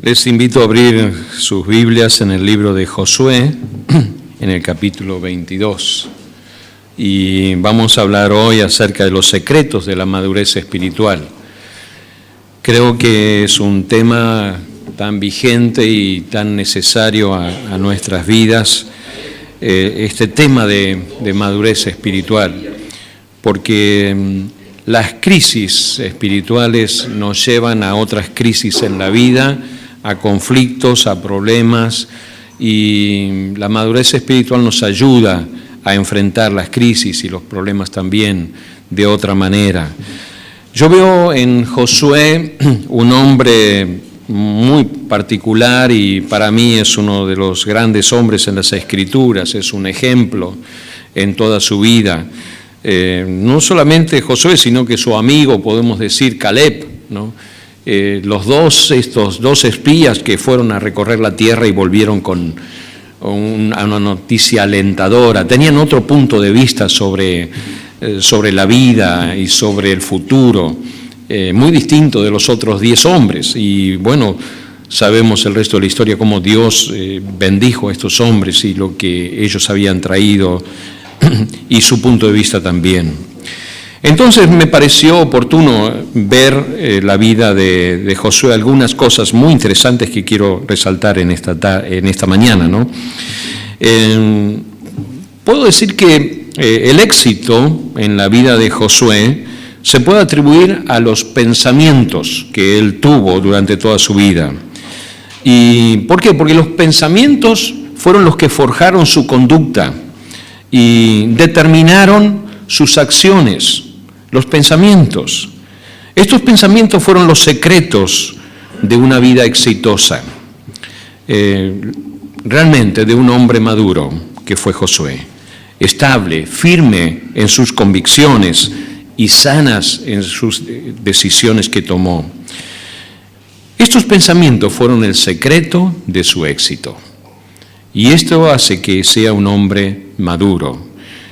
Les invito a abrir sus Biblias en el libro de Josué, en el capítulo 22. Y vamos a hablar hoy acerca de los secretos de la madurez espiritual. Creo que es un tema tan vigente y tan necesario a nuestras vidas, este tema de madurez espiritual, porque las crisis espirituales nos llevan a otras crisis en la vida, a conflictos, a problemas, y la madurez espiritual nos ayuda a enfrentar las crisis y los problemas también de otra manera. Yo veo en Josué un hombre muy particular y para mí es uno de los grandes hombres en las Escrituras, es un ejemplo en toda su vida. No solamente Josué, sino que su amigo, podemos decir, Caleb, ¿no? Estos dos espías que fueron a recorrer la tierra y volvieron con una noticia alentadora, tenían otro punto de vista sobre la vida y sobre el futuro, muy distinto de los otros 10 hombres. Y bueno, sabemos el resto de la historia, cómo Dios bendijo a estos hombres y lo que ellos habían traído y su punto de vista también. Entonces me pareció oportuno ver la vida de Josué, algunas cosas muy interesantes que quiero resaltar en esta mañana, ¿no? Puedo decir que el éxito en la vida de Josué se puede atribuir a los pensamientos que él tuvo durante toda su vida. ¿Y por qué? Porque los pensamientos fueron los que forjaron su conducta y determinaron sus acciones. Los pensamientos. Estos pensamientos fueron los secretos de una vida exitosa, realmente de un hombre maduro que fue Josué, estable, firme en sus convicciones y sanas en sus decisiones que tomó. Estos pensamientos fueron el secreto de su éxito y esto hace que sea un hombre maduro.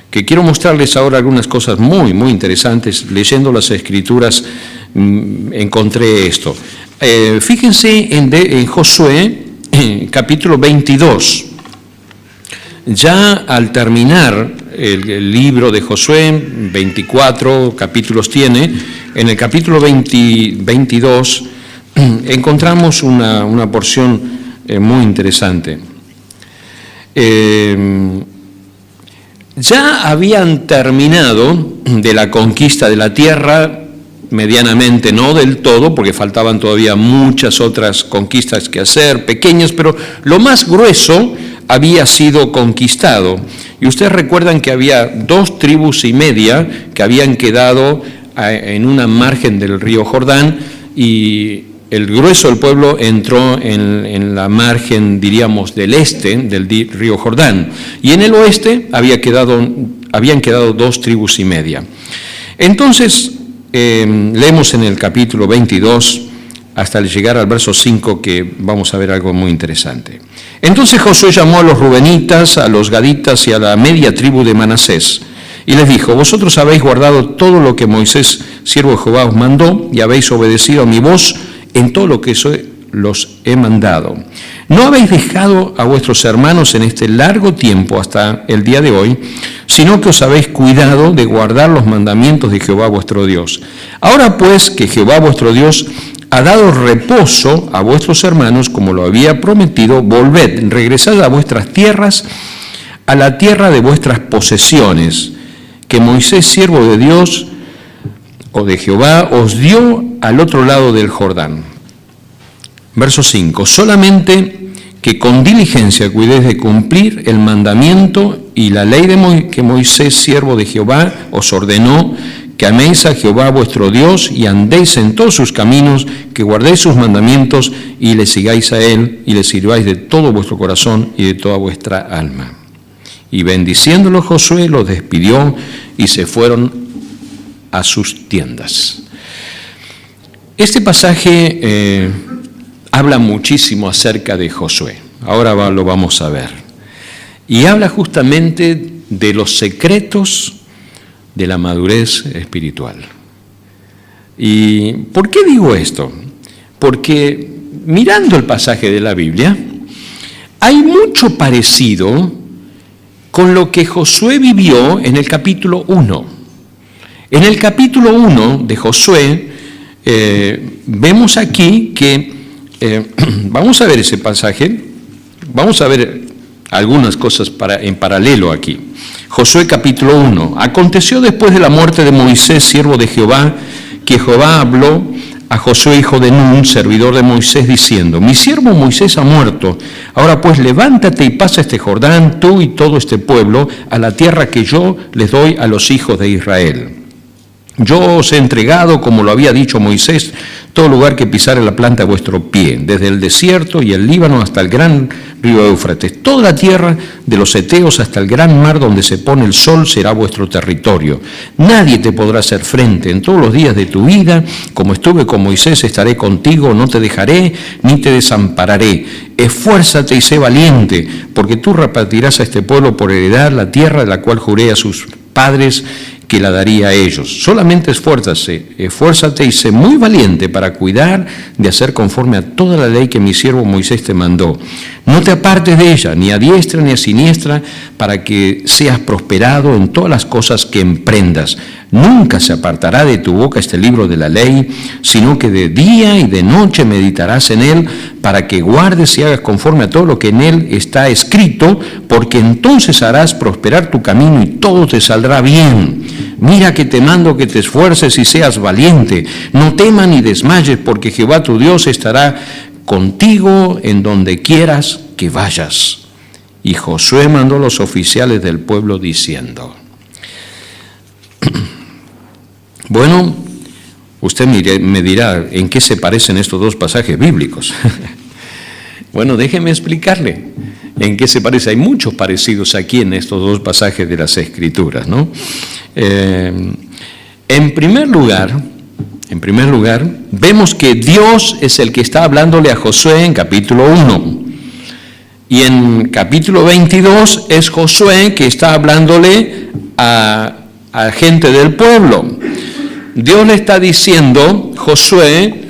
Que quiero mostrarles ahora algunas cosas muy, muy interesantes. Leyendo las Escrituras encontré esto. Fíjense en Josué, capítulo 22. Ya al terminar el libro de Josué, 24 capítulos tiene, en el capítulo 22 encontramos una porción muy interesante. Ya habían terminado de la conquista de la tierra, medianamente, no del todo, porque faltaban todavía muchas otras conquistas que hacer, pequeñas, pero lo más grueso había sido conquistado. Y ustedes recuerdan que había 2 tribus y media que habían quedado en una margen del río Jordán y el grueso del pueblo entró en la margen, diríamos, del este del río Jordán. Y en el oeste habían quedado 2 tribus y media. Entonces, leemos en el capítulo 22, hasta llegar al verso 5, que vamos a ver algo muy interesante. Entonces Josué llamó a los rubenitas, a los gaditas y a la media tribu de Manasés, y les dijo: vosotros habéis guardado todo lo que Moisés, siervo de Jehová, os mandó, y habéis obedecido a mi voz en todo lo que los he mandado. No habéis dejado a vuestros hermanos en este largo tiempo hasta el día de hoy, sino que os habéis cuidado de guardar los mandamientos de Jehová vuestro Dios. Ahora pues que Jehová vuestro Dios ha dado reposo a vuestros hermanos como lo había prometido, volved, regresad a vuestras tierras, a la tierra de vuestras posesiones, que Moisés, siervo de Dios o de Jehová, os dio al otro lado del Jordán. Verso 5. Solamente que con diligencia cuidéis de cumplir el mandamiento y la ley que Moisés, siervo de Jehová, os ordenó, que améis a Jehová vuestro Dios y andéis en todos sus caminos, que guardéis sus mandamientos y le sigáis a él y le sirváis de todo vuestro corazón y de toda vuestra alma. Y bendiciéndolo Josué, los despidió y se fueron a sus tiendas. Este pasaje habla muchísimo acerca de Josué. Ahora lo vamos a ver. Y habla justamente de los secretos de la madurez espiritual. ¿Y por qué digo esto? Porque mirando el pasaje de la Biblia, hay mucho parecido con lo que Josué vivió en el capítulo 1. En el capítulo 1 de Josué, vemos aquí que, vamos a ver ese pasaje, vamos a ver algunas cosas en paralelo aquí. Josué capítulo 1. Aconteció después de la muerte de Moisés, siervo de Jehová, que Jehová habló a Josué, hijo de Nun, servidor de Moisés, diciendo: mi siervo Moisés ha muerto. Ahora pues levántate y pasa este Jordán, tú y todo este pueblo, a la tierra que yo les doy a los hijos de Israel. Yo os he entregado, como lo había dicho Moisés, todo lugar que pisare la planta de vuestro pie, desde el desierto y el Líbano hasta el gran río Éufrates. Toda la tierra de los heteos hasta el gran mar donde se pone el sol será vuestro territorio. Nadie te podrá hacer frente en todos los días de tu vida. Como estuve con Moisés, estaré contigo, no te dejaré ni te desampararé. Esfuérzate y sé valiente, porque tú repartirás a este pueblo por heredad la tierra de la cual juré a sus padres que la daría a ellos. Solamente esfuérzate y sé muy valiente para cuidar de hacer conforme a toda la ley que mi siervo Moisés te mandó. No te apartes de ella, ni a diestra ni a siniestra, para que seas prosperado en todas las cosas que emprendas. Nunca se apartará de tu boca este libro de la ley, sino que de día y de noche meditarás en él, para que guardes y hagas conforme a todo lo que en él está escrito, porque entonces harás prosperar tu camino y todo te saldrá bien. Mira que te mando que te esfuerces y seas valiente. No temas ni desmayes, porque Jehová tu Dios estará contigo en donde quieras que vayas. Y Josué mandó a los oficiales del pueblo diciendo: bueno, usted me dirá, ¿en qué se parecen estos dos pasajes bíblicos? Bueno, déjeme explicarle en qué se parece. Hay muchos parecidos aquí en estos dos pasajes de las Escrituras, ¿no? En primer lugar, vemos que Dios es el que está hablándole a Josué en capítulo 1. Y en capítulo 22 es Josué que está hablándole a gente del pueblo. Dios le está diciendo: Josué,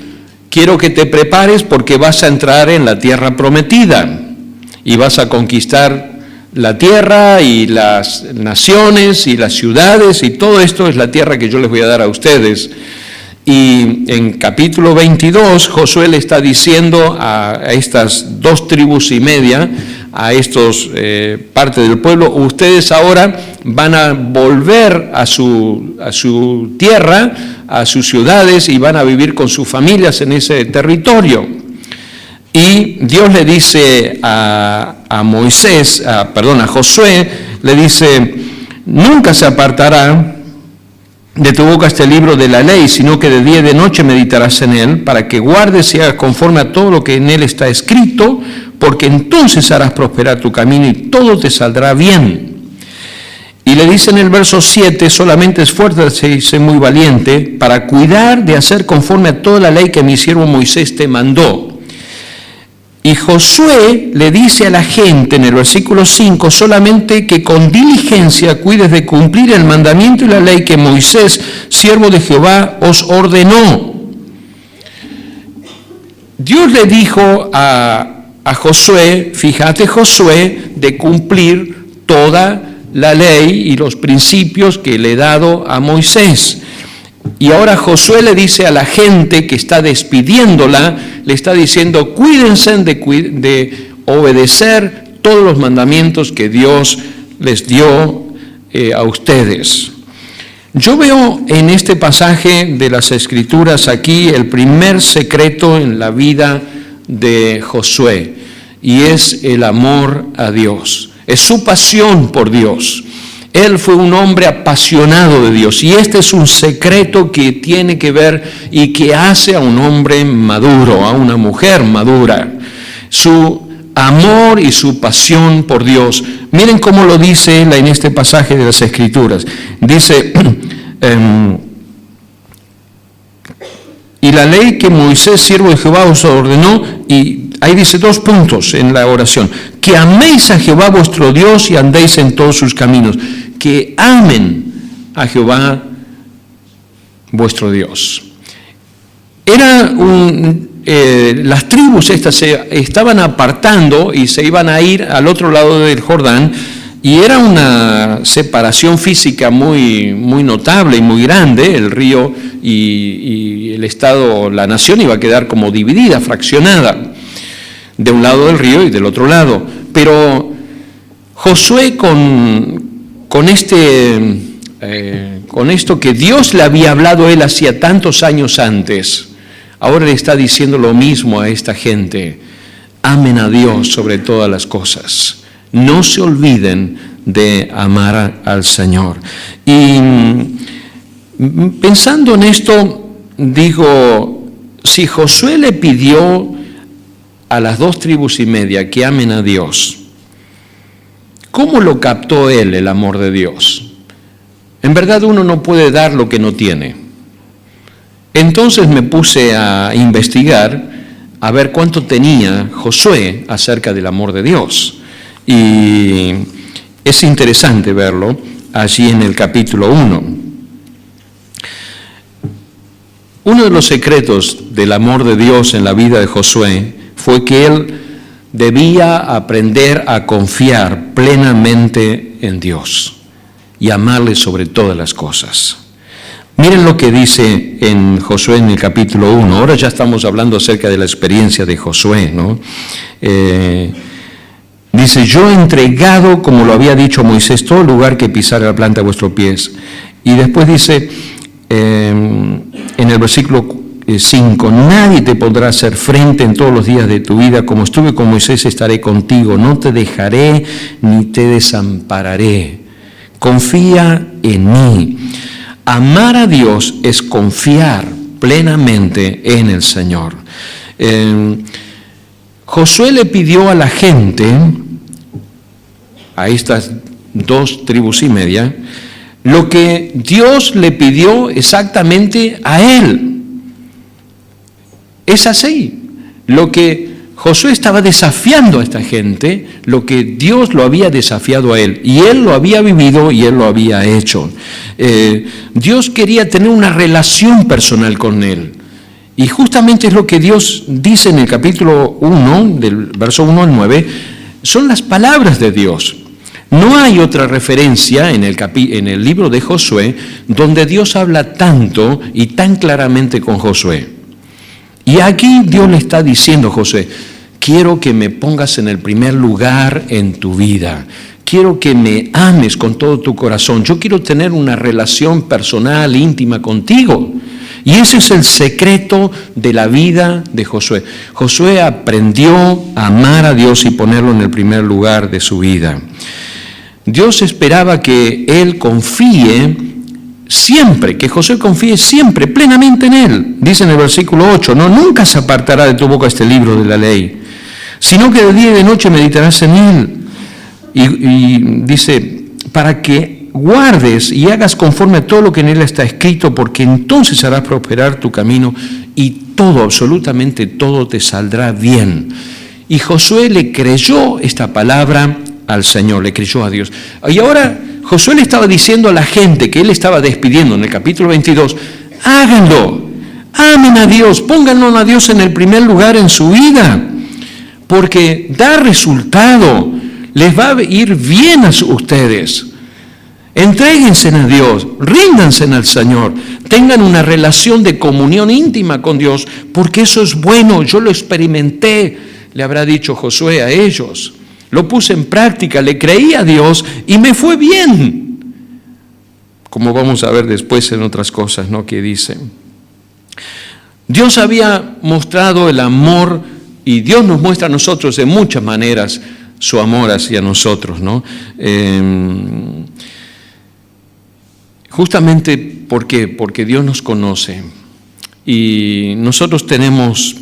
quiero que te prepares porque vas a entrar en la tierra prometida y vas a conquistar la tierra y las naciones y las ciudades, y todo esto es la tierra que yo les voy a dar a ustedes. Y en capítulo 22 Josué le está diciendo a estas 2 tribus y media, a estos parte del pueblo: ustedes ahora van a volver a su tierra, a sus ciudades, y van a vivir con sus familias en ese territorio. Y Dios le dice a Josué, le dice: nunca se apartará de tu boca este libro de la ley, sino que de día y de noche meditarás en él, para que guardes y hagas conforme a todo lo que en él está escrito, porque entonces harás prosperar tu camino y todo te saldrá bien. Y le dice en el verso 7: solamente esfuérzate y sé muy valiente para cuidar de hacer conforme a toda la ley que mi siervo Moisés te mandó. Y Josué le dice a la gente en el versículo 5: solamente que con diligencia cuides de cumplir el mandamiento y la ley que Moisés, siervo de Jehová, os ordenó. Dios le dijo a Josué: fíjate, Josué, de cumplir toda la ley y los principios que le he dado a Moisés. Y ahora Josué le dice a la gente que está despidiéndola, le está diciendo: cuídense de obedecer todos los mandamientos que Dios les dio a ustedes. Yo veo en este pasaje de las Escrituras aquí el primer secreto en la vida de Josué, y es el amor a Dios, es su pasión por Dios. Él fue un hombre apasionado de Dios, y este es un secreto que tiene que ver y que hace a un hombre maduro, a una mujer madura. Su amor y su pasión por Dios. Miren cómo lo dice él en este pasaje de las Escrituras. Dice: y la ley que Moisés, siervo de Jehová, os ordenó, y ahí dice 2 puntos en la oración: que améis a Jehová vuestro Dios y andéis en todos sus caminos. Que amen a Jehová vuestro Dios. las tribus estas se estaban apartando y se iban a ir al otro lado del Jordán, y era una separación física muy, muy notable y muy grande. El río y el estado, la nación iba a quedar como dividida, fraccionada, de un lado del río y del otro lado. Pero Josué con esto que Dios le había hablado a él hacía tantos años antes, ahora le está diciendo lo mismo a esta gente: amen a Dios sobre todas las cosas. No se olviden de amar al Señor. Y pensando en esto, digo, si Josué le pidió a las 2 tribus y media que amen a Dios, ¿cómo lo captó él el amor de Dios? En verdad uno no puede dar lo que no tiene. Entonces me puse a investigar a ver cuánto tenía Josué acerca del amor de Dios. Y es interesante verlo allí en el capítulo 1. Uno de los secretos del amor de Dios en la vida de Josué fue que él debía aprender a confiar plenamente en Dios y amarle sobre todas las cosas. Miren lo que dice en Josué en el capítulo 1. Ahora ya estamos hablando acerca de la experiencia de Josué, ¿no? Dice: yo he entregado, como lo había dicho Moisés, todo lugar que pisare la planta de vuestros pies. Y después dice en el versículo 5: nadie te podrá hacer frente en todos los días de tu vida. Como estuve con Moisés, estaré contigo. No te dejaré ni te desampararé. Confía en mí. Amar a Dios es confiar plenamente en el Señor. Josué le pidió a la gente, a estas 2 tribus y media, lo que Dios le pidió exactamente a él. Es así. Lo que Josué estaba desafiando a esta gente, lo que Dios lo había desafiado a él, y él lo había vivido y él lo había hecho. Dios quería tener una relación personal con él. Y justamente es lo que Dios dice en el capítulo 1, del verso 1 al 9, son las palabras de Dios. No hay otra referencia en el libro de Josué donde Dios habla tanto y tan claramente con Josué. Y aquí Dios le está diciendo a Josué: quiero que me pongas en el primer lugar en tu vida. Quiero que me ames con todo tu corazón. Yo quiero tener una relación personal, íntima contigo. Y ese es el secreto de la vida de Josué. Josué aprendió a amar a Dios y ponerlo en el primer lugar de su vida. Dios esperaba que él confíe siempre, que Josué confíe siempre, plenamente en él. Dice en el versículo 8, no, nunca se apartará de tu boca este libro de la ley, sino que de día y de noche meditarás en él. Y dice, para que guardes y hagas conforme a todo lo que en él está escrito, porque entonces harás prosperar tu camino y todo, absolutamente todo te saldrá bien. Y Josué le creyó esta palabra al Señor, le creyó a Dios. Y ahora Josué le estaba diciendo a la gente que él estaba despidiendo en el capítulo 22, háganlo, amen a Dios, pónganlo a Dios en el primer lugar en su vida, porque da resultado, les va a ir bien a ustedes. Entréguense a Dios, ríndanse al Señor, tengan una relación de comunión íntima con Dios, porque eso es bueno, yo lo experimenté, le habrá dicho Josué a ellos. Lo puse en práctica, le creí a Dios y me fue bien. Como vamos a ver después en otras cosas, ¿no?, que dice. Dios había mostrado el amor, y Dios nos muestra a nosotros de muchas maneras su amor hacia nosotros, ¿no? Justamente porque Dios nos conoce y nosotros tenemos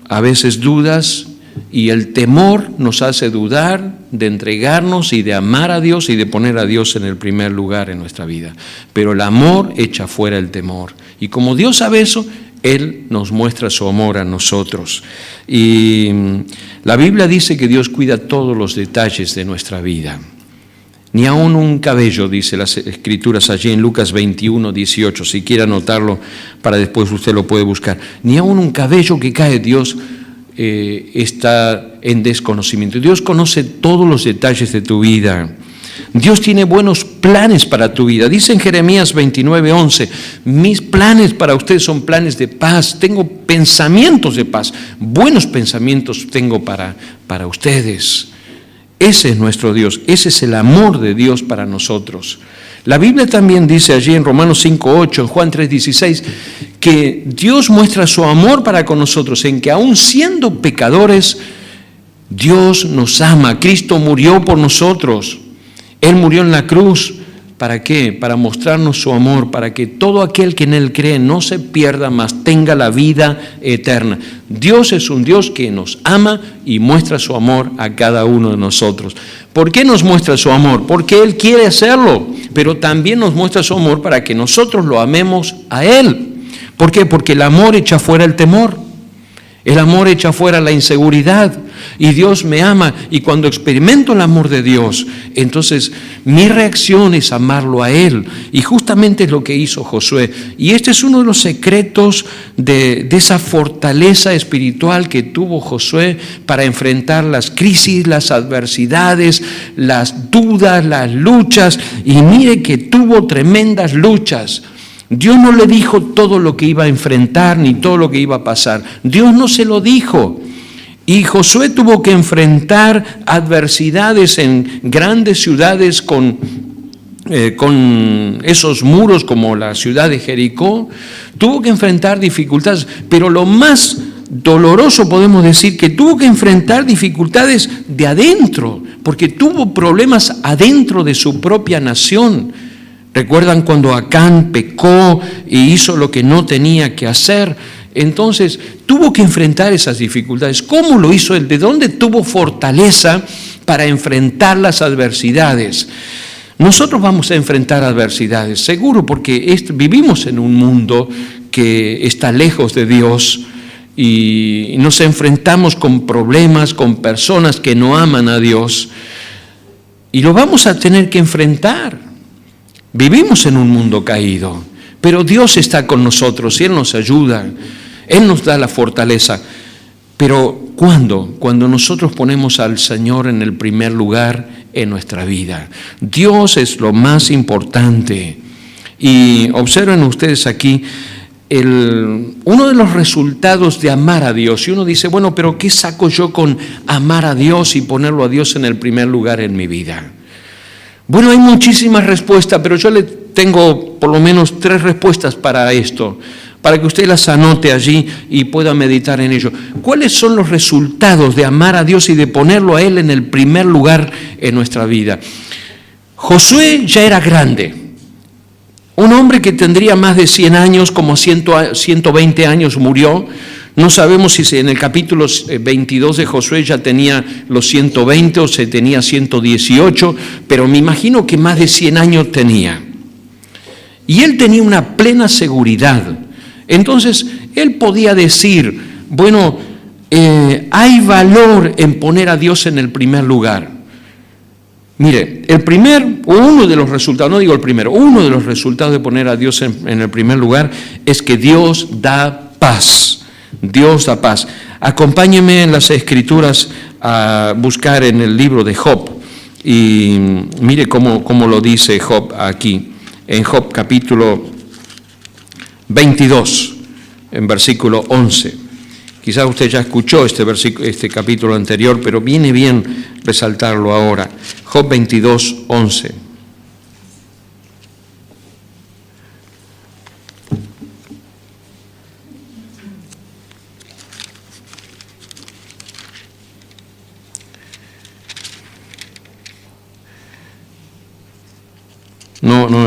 a veces dudas, y el temor nos hace dudar de entregarnos y de amar a Dios y de poner a Dios en el primer lugar en nuestra vida. Pero el amor echa fuera el temor. Y como Dios sabe eso, Él nos muestra su amor a nosotros. Y la Biblia dice que Dios cuida todos los detalles de nuestra vida. ni aún un cabello, dice las Escrituras allí en Lucas 21, 18, si quiere anotarlo para después usted lo puede buscar. Ni aún un cabello que cae, Dios está en desconocimiento. Dios conoce todos los detalles de tu vida. Dios tiene buenos planes para tu vida. Dice en Jeremías 29, 11, mis planes para ustedes son planes de paz. Tengo pensamientos de paz. Buenos pensamientos tengo para ustedes. Ese es nuestro Dios. Ese es el amor de Dios para nosotros. La Biblia también dice allí en Romanos 5:8, en Juan 3:16, que Dios muestra su amor para con nosotros en que aún siendo pecadores, Dios nos ama. Cristo murió por nosotros. Él murió en la cruz. ¿Para qué? Para mostrarnos su amor, para que todo aquel que en Él cree no se pierda, mas tenga la vida eterna. Dios es un Dios que nos ama y muestra su amor a cada uno de nosotros. ¿Por qué nos muestra su amor? Porque Él quiere hacerlo, pero también nos muestra su amor para que nosotros lo amemos a Él. ¿Por qué? Porque el amor echa fuera el temor. El amor echa fuera la inseguridad y Dios me ama, y cuando experimento el amor de Dios, entonces mi reacción es amarlo a Él, y justamente es lo que hizo Josué. Y este es uno de los secretos de esa fortaleza espiritual que tuvo Josué para enfrentar las crisis, las adversidades, las dudas, las luchas, y mire que tuvo tremendas luchas. Dios no le dijo todo lo que iba a enfrentar ni todo lo que iba a pasar. Dios no se lo dijo. Y Josué tuvo que enfrentar adversidades en grandes ciudades con esos muros como la ciudad de Jericó. Tuvo que enfrentar dificultades, pero lo más doloroso podemos decir que tuvo que enfrentar dificultades de adentro, porque tuvo problemas adentro de su propia nación. ¿Recuerdan cuando Acán pecó e hizo lo que no tenía que hacer? Entonces, tuvo que enfrentar esas dificultades. ¿Cómo lo hizo él? ¿De dónde tuvo fortaleza para enfrentar las adversidades? Nosotros vamos a enfrentar adversidades, seguro, porque vivimos en un mundo que está lejos de Dios y nos enfrentamos con problemas, con personas que no aman a Dios, y lo vamos a tener que enfrentar. Vivimos en un mundo caído, pero Dios está con nosotros y Él nos ayuda, Él nos da la fortaleza. Pero ¿cuándo? Cuando nosotros ponemos al Señor en el primer lugar en nuestra vida. Dios es lo más importante. Y observen ustedes aquí uno de los resultados de amar a Dios. Y uno dice, bueno, pero ¿qué saco yo con amar a Dios y ponerlo a Dios en el primer lugar en mi vida? Bueno, hay muchísimas respuestas, pero yo le tengo por lo menos 3 respuestas para esto, para que usted las anote allí y pueda meditar en ello. ¿Cuáles son los resultados de amar a Dios y de ponerlo a Él en el primer lugar en nuestra vida? Josué ya era grande, un hombre que tendría más de 100 años, como 120 años murió. No sabemos si en el capítulo 22 de Josué ya tenía los 120 o se tenía 118, pero me imagino que más de 100 años tenía. Y él tenía una plena seguridad. Entonces, él podía decir, bueno, hay valor en poner a Dios en el primer lugar. Mire, uno de los resultados, no digo el primero, uno de los resultados de poner a Dios en el primer lugar es que Dios da paz. Dios da paz. Acompáñeme en las Escrituras a buscar en el libro de Job y mire cómo lo dice Job aquí, en Job capítulo 22, en versículo 11. Quizás usted ya escuchó este capítulo anterior, pero viene bien resaltarlo ahora. Job 22, 11.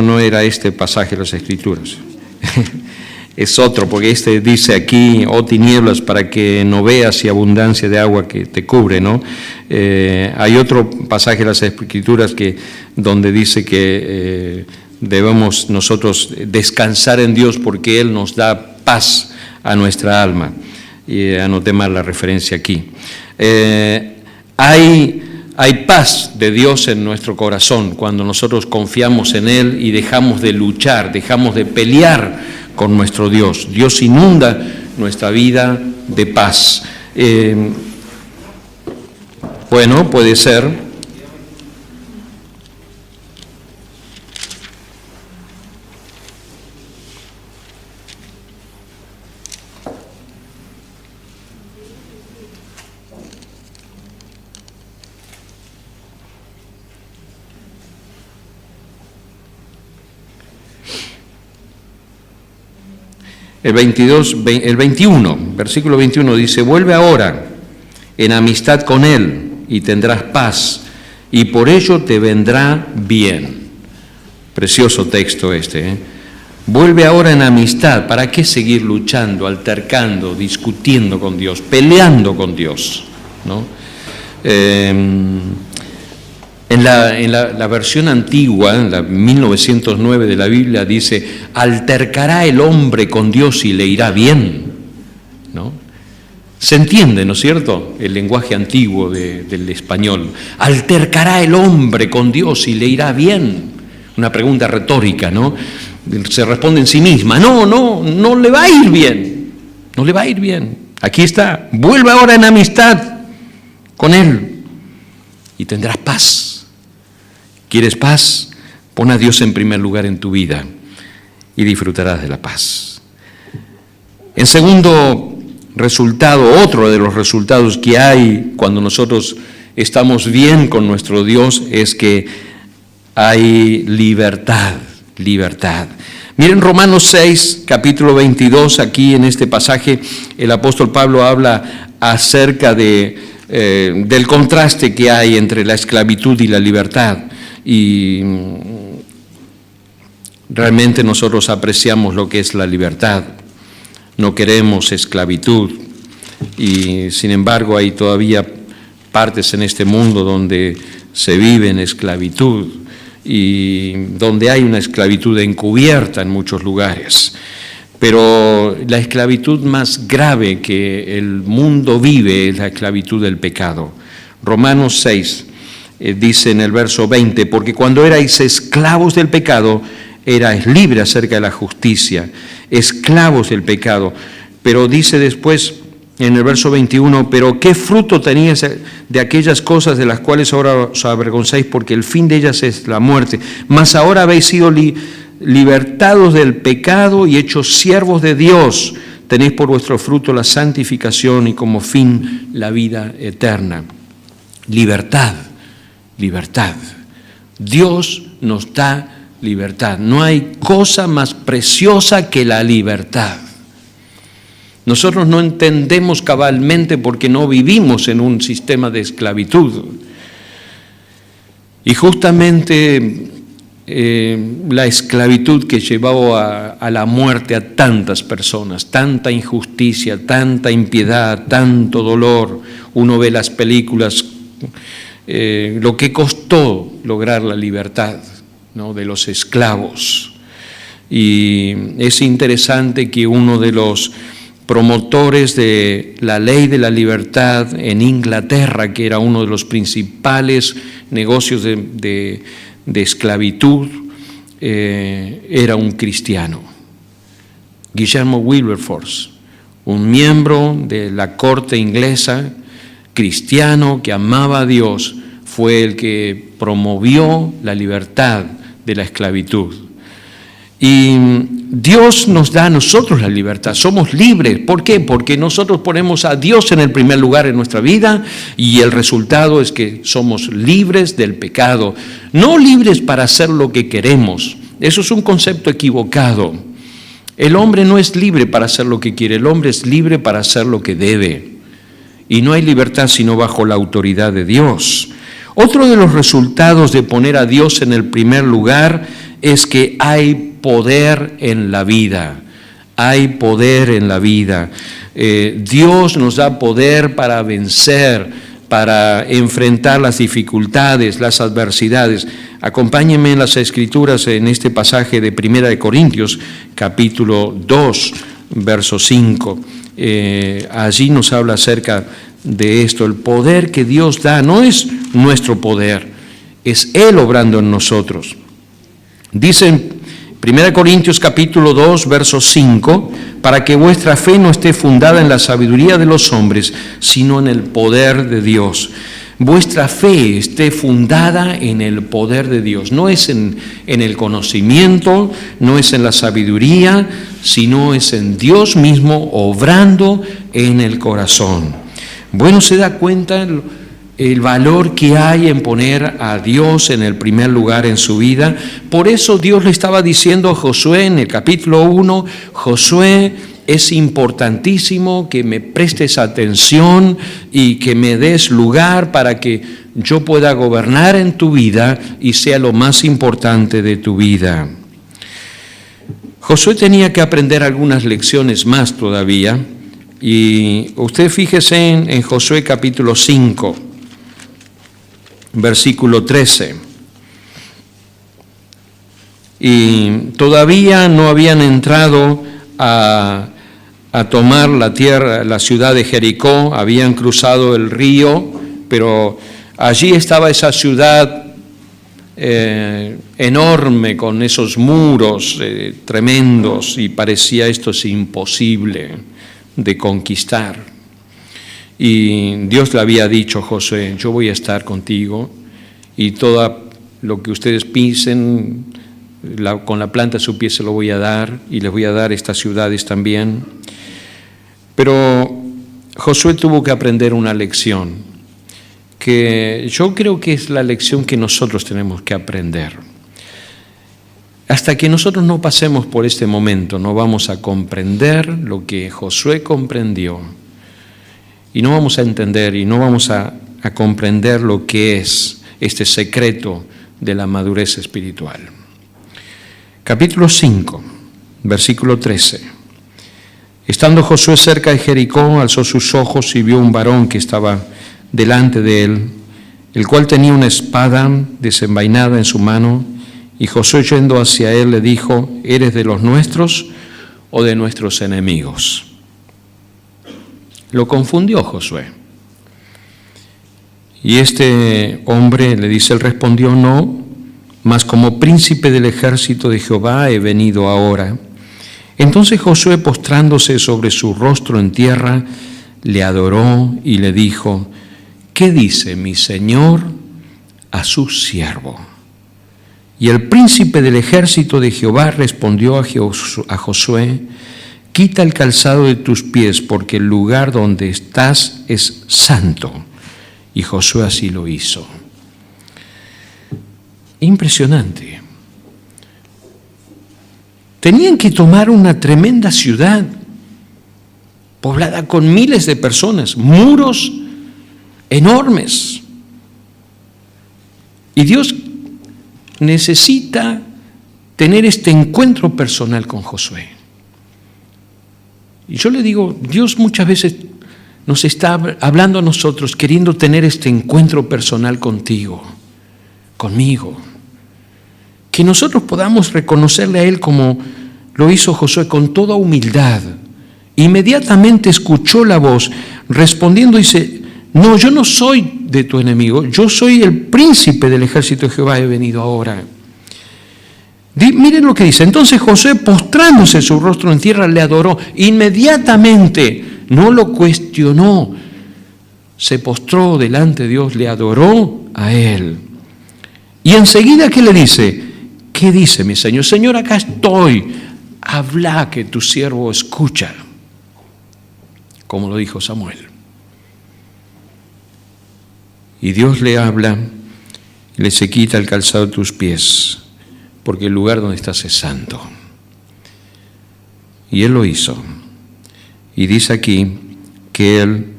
No era este pasaje de las Escrituras. Es otro, porque este dice aquí, oh tinieblas, para que no veas y abundancia de agua que te cubre, ¿no? Hay otro pasaje de las Escrituras donde dice que debemos nosotros descansar en Dios porque Él nos da paz a nuestra alma. Y anoté mal la referencia aquí. Hay Hay paz de Dios en nuestro corazón cuando nosotros confiamos en Él y dejamos de luchar, dejamos de pelear con nuestro Dios. Dios inunda nuestra vida de paz. Bueno, puede ser. El 21, versículo 21 dice: vuelve ahora en amistad con Él y tendrás paz, y por ello te vendrá bien. Precioso texto este, ¿eh? Vuelve ahora en amistad. ¿Para qué seguir luchando, altercando, discutiendo con Dios, peleando con Dios, ¿no? En la versión antigua, en la 1909 de la Biblia, dice: altercará el hombre con Dios y le irá bien, ¿no? Se entiende, ¿no es cierto?, el lenguaje antiguo del español. Altercará el hombre con Dios y le irá bien. Una pregunta retórica, ¿no? Se responde en sí misma: no le va a ir bien, no le va a ir bien. Aquí está: vuelve ahora en amistad con Él y tendrás paz. ¿Quieres paz? Pon a Dios en primer lugar en tu vida y disfrutarás de la paz. En segundo resultado, otro de los resultados que hay cuando nosotros estamos bien con nuestro Dios es que hay libertad. Miren Romanos 6, capítulo 22, aquí en este pasaje el apóstol Pablo habla acerca del contraste que hay entre la esclavitud y la libertad. Y realmente nosotros apreciamos lo que es la libertad, no queremos esclavitud, y sin embargo hay todavía partes en este mundo donde se vive en esclavitud y donde hay una esclavitud encubierta en muchos lugares. Pero la esclavitud más grave que el mundo vive es la esclavitud del pecado. Romanos 6 dice en el verso 20: porque cuando erais esclavos del pecado, erais libres acerca de la justicia, esclavos del pecado. Pero dice después en el verso 21: pero ¿qué fruto teníais de aquellas cosas de las cuales ahora os avergonzáis? Porque el fin de ellas es la muerte. Mas ahora habéis sido libertados del pecado y hechos siervos de Dios. Tenéis por vuestro fruto la santificación y como fin la vida eterna. Libertad. Dios nos da libertad. No hay cosa más preciosa que la libertad. Nosotros no entendemos cabalmente porque no vivimos en un sistema de esclavitud. Y justamente la esclavitud que llevó a la muerte a tantas personas, tanta injusticia, tanta impiedad, tanto dolor. Uno ve las películas, lo que costó lograr la libertad, ¿no?, de los esclavos. Y es interesante que uno de los promotores de la ley de la libertad en Inglaterra, que era uno de los principales negocios de esclavitud, era un cristiano, Guillermo Wilberforce, un miembro de la corte inglesa, cristiano que amaba a Dios, fue el que promovió la libertad de la esclavitud. Y Dios nos da a nosotros la libertad, somos libres. ¿Por qué? Porque nosotros ponemos a Dios en el primer lugar en nuestra vida y el resultado es que somos libres del pecado. No libres para hacer lo que queremos, eso es un concepto equivocado. El hombre no es libre para hacer lo que quiere, el hombre es libre para hacer lo que debe. Y no hay libertad sino bajo la autoridad de Dios. Otro de los resultados de poner a Dios en el primer lugar es que hay poder en la vida. Hay poder en la vida. Dios nos da poder para vencer, para enfrentar las dificultades, las adversidades. Acompáñenme en las Escrituras en este pasaje de 1 de Corintios, capítulo 2, verso 5. Allí nos habla acerca de esto. El poder que Dios da no es nuestro poder, es Él obrando en nosotros. Dice en 1 Corintios capítulo 2, verso 5, para que vuestra fe no esté fundada en la sabiduría de los hombres, sino en el poder de Dios. Vuestra fe esté fundada en el poder de Dios. No es en el conocimiento, no es en la sabiduría, sino es en Dios mismo obrando en el corazón. Bueno, se da cuenta el valor que hay en poner a Dios en el primer lugar en su vida. Por eso Dios le estaba diciendo a Josué en el capítulo 1, Josué, es importantísimo que me prestes atención y que me des lugar para que yo pueda gobernar en tu vida y sea lo más importante de tu vida. Josué tenía que aprender algunas lecciones más todavía, y usted fíjese en Josué capítulo 5, versículo 13. Y todavía no habían entrado a tomar la tierra, la ciudad de Jericó, habían cruzado el río, pero allí estaba esa ciudad enorme con esos muros tremendos, y parecía esto es imposible de conquistar. Y Dios le había dicho a Josué, yo voy a estar contigo y todo lo que ustedes pisen, con la planta de su pie se lo voy a dar, y les voy a dar estas ciudades también. Pero Josué tuvo que aprender una lección, que yo creo que es la lección que nosotros tenemos que aprender. Hasta que nosotros no pasemos por este momento, no vamos a comprender lo que Josué comprendió, y no vamos a entender y no vamos a comprender lo que es este secreto de la madurez espiritual. Capítulo 5, versículo 13. Estando Josué cerca de Jericó, alzó sus ojos y vio un varón que estaba delante de él, el cual tenía una espada desenvainada en su mano, y Josué, yendo hacia él, le dijo, ¿eres de los nuestros o de nuestros enemigos? Lo confundió Josué. Y este hombre le dice, él respondió, no, mas como príncipe del ejército de Jehová he venido ahora. Entonces Josué, postrándose sobre su rostro en tierra, le adoró y le dijo, ¿qué dice mi señor a su siervo? Y el príncipe del ejército de Jehová respondió a Josué, quita el calzado de tus pies, porque el lugar donde estás es santo. Y Josué así lo hizo. Impresionante. Tenían que tomar una tremenda ciudad, poblada con miles de personas, muros enormes. Y Dios necesita tener este encuentro personal con Josué. Y yo le digo, Dios muchas veces nos está hablando a nosotros, queriendo tener este encuentro personal contigo, conmigo. Que nosotros podamos reconocerle a Él como lo hizo Josué, con toda humildad. Inmediatamente escuchó la voz, respondiendo dice, no, yo no soy de tu enemigo, yo soy el príncipe del ejército de Jehová, he venido ahora. Miren lo que dice, entonces Josué, postrándose su rostro en tierra, le adoró. Inmediatamente, no lo cuestionó, se postró delante de Dios, le adoró a Él. Y enseguida, ¿qué le dice? ¿Qué dice mi Señor? Señor, acá estoy, habla que tu siervo escucha, como lo dijo Samuel. Y Dios le habla, le se quita el calzado de tus pies, porque el lugar donde estás es santo. Y Él lo hizo. Y dice aquí que Él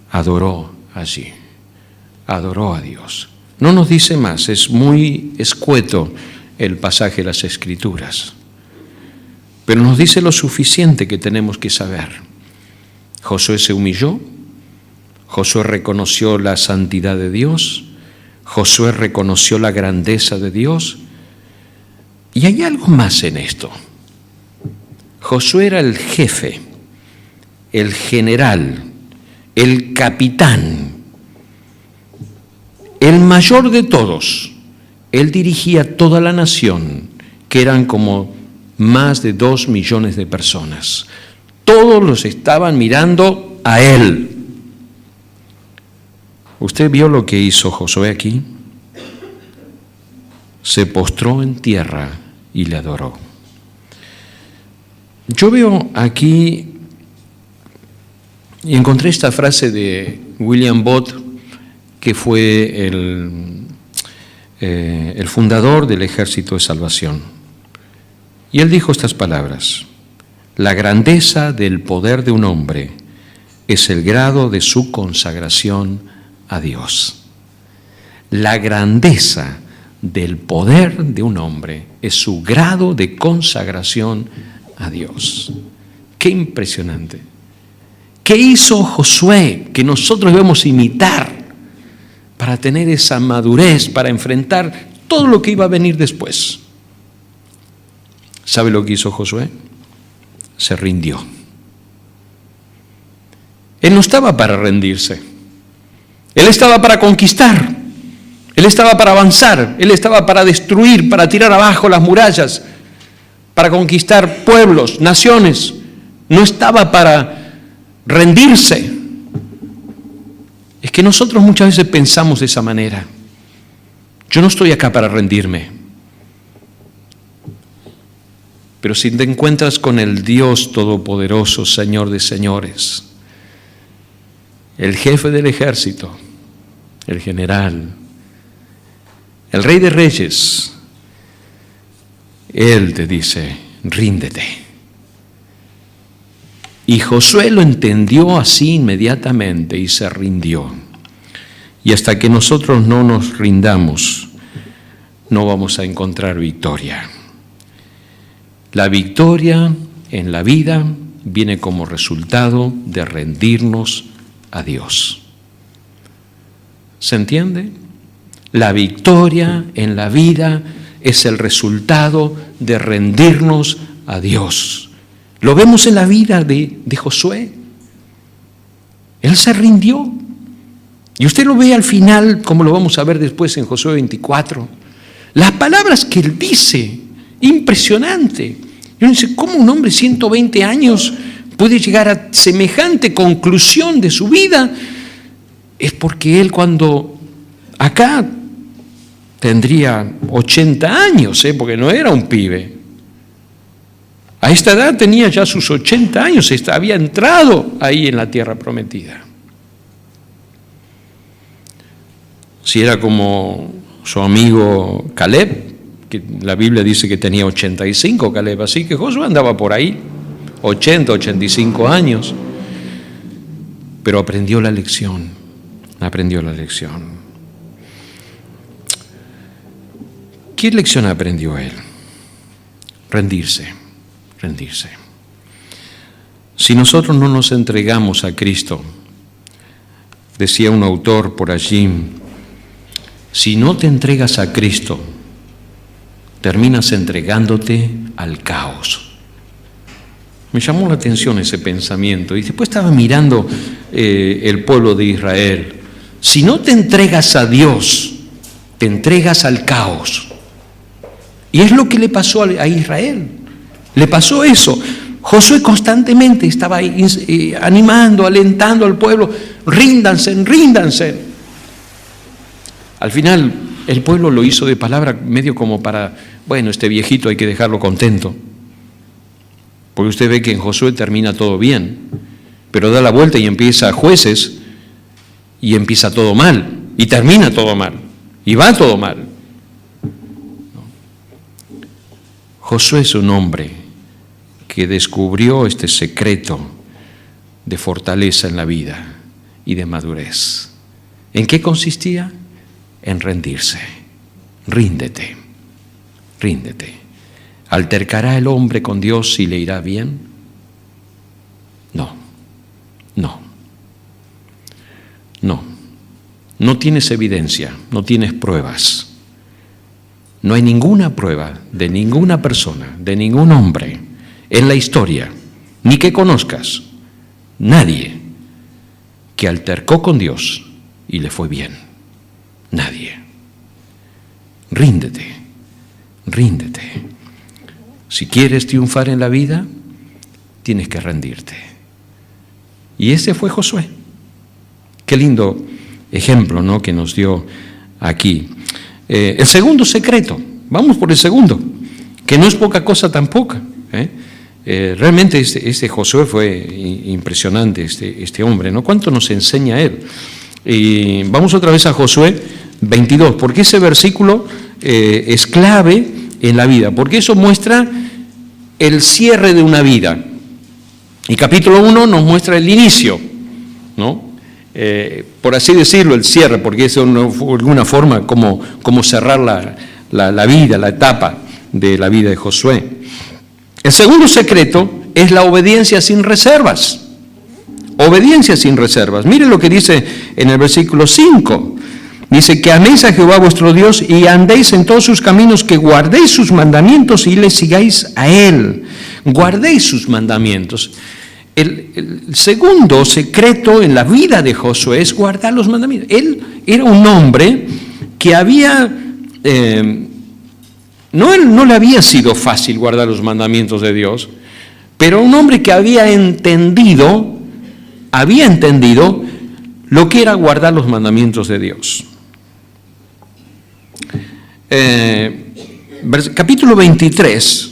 adoró allí, adoró a Dios. No nos dice más, es muy escueto el pasaje de las Escrituras, pero nos dice lo suficiente que tenemos que saber. Josué se humilló, Josué reconoció la santidad de Dios, Josué reconoció la grandeza de Dios, y hay algo más en esto. Josué era el jefe, el general, el capitán, el mayor de todos. Él dirigía toda la nación, que eran como más de 2 millones de personas. Todos los estaban mirando a él. ¿Usted vio lo que hizo Josué aquí? Se postró en tierra y le adoró. Yo veo aquí, y encontré esta frase de William Booth, que fue el fundador del Ejército de Salvación. Y él dijo estas palabras: la grandeza del poder de un hombre es el grado de su consagración a Dios. La grandeza del poder de un hombre es su grado de consagración a Dios. ¡Qué impresionante! ¿Qué hizo Josué que nosotros debemos imitar para tener esa madurez, para enfrentar todo lo que iba a venir después? ¿Sabe lo que hizo Josué? Se rindió. Él no estaba para rendirse. Él estaba para conquistar. Él estaba para avanzar. Él estaba para destruir, para tirar abajo las murallas, para conquistar pueblos, naciones. No estaba para rendirse. Es que nosotros muchas veces pensamos de esa manera. Yo no estoy acá para rendirme. Pero si te encuentras con el Dios Todopoderoso, Señor de señores, el jefe del ejército, el general, el Rey de Reyes, Él te dice: ríndete. Y Josué lo entendió así inmediatamente y se rindió. Y hasta que nosotros no nos rindamos, no vamos a encontrar victoria. La victoria en la vida viene como resultado de rendirnos a Dios. ¿Se entiende? La victoria en la vida es el resultado de rendirnos a Dios. Lo vemos en la vida de Josué. Él se rindió. Y usted lo ve al final, como lo vamos a ver después en Josué 24. Las palabras que él dice, impresionante. Y uno dice, ¿cómo un hombre de 120 años puede llegar a semejante conclusión de su vida? Es porque él cuando acá tendría 80 años, porque no era un pibe. A esta edad tenía ya sus 80 años, había entrado ahí en la tierra prometida. Si era como su amigo Caleb, que la Biblia dice que tenía 85 Caleb, así que Josué andaba por ahí, 80, 85 años, pero aprendió la lección. ¿Qué lección aprendió él? Rendirse. Si nosotros no nos entregamos a Cristo, decía un autor por allí, si no te entregas a Cristo, terminas entregándote al caos. Me llamó la atención ese pensamiento y después estaba mirando el pueblo de Israel. Si no te entregas a Dios, te entregas al caos. Y es lo que le pasó a Israel. Le pasó eso. Josué constantemente estaba animando, alentando al pueblo, ríndanse. Al final, el pueblo lo hizo de palabra medio como para, bueno, este viejito hay que dejarlo contento. Porque usted ve que en Josué termina todo bien, pero da la vuelta y empieza Jueces y empieza todo mal, y termina todo mal, y va todo mal. Josué es un hombre que descubrió este secreto de fortaleza en la vida y de madurez. ¿En qué consistía? En rendirse. Ríndete. ¿Altercará el hombre con Dios y le irá bien? No tienes evidencia, no tienes pruebas. No hay ninguna prueba de ninguna persona, de ningún hombre en la historia, ni que conozcas, nadie que altercó con Dios y le fue bien. Nadie. Ríndete, ríndete. Si quieres triunfar en la vida, tienes que rendirte. Y ese fue Josué. Qué lindo ejemplo, ¿no?, que nos dio aquí. El segundo secreto, vamos por el segundo, que no es poca cosa tampoco. Realmente este Josué fue impresionante, este hombre, ¿no? ¿Cuánto nos enseña él? Y vamos otra vez a Josué 22, porque ese versículo es clave en la vida, porque eso muestra el cierre de una vida. Y capítulo 1 nos muestra el inicio, ¿no? Por así decirlo, el cierre, porque es de alguna forma como cerrar la vida, la etapa de la vida de Josué. El segundo secreto es la obediencia sin reservas. Obediencia sin reservas. Miren lo que dice en el versículo 5. Dice que améis a Jehová vuestro Dios y andéis en todos sus caminos, que guardéis sus mandamientos y le sigáis a Él. Guardéis sus mandamientos. El segundo secreto en la vida de Josué es guardar los mandamientos. Él era un hombre que había, no le había sido fácil guardar los mandamientos de Dios, pero un hombre que había entendido lo que era guardar los mandamientos de Dios. Capítulo 23,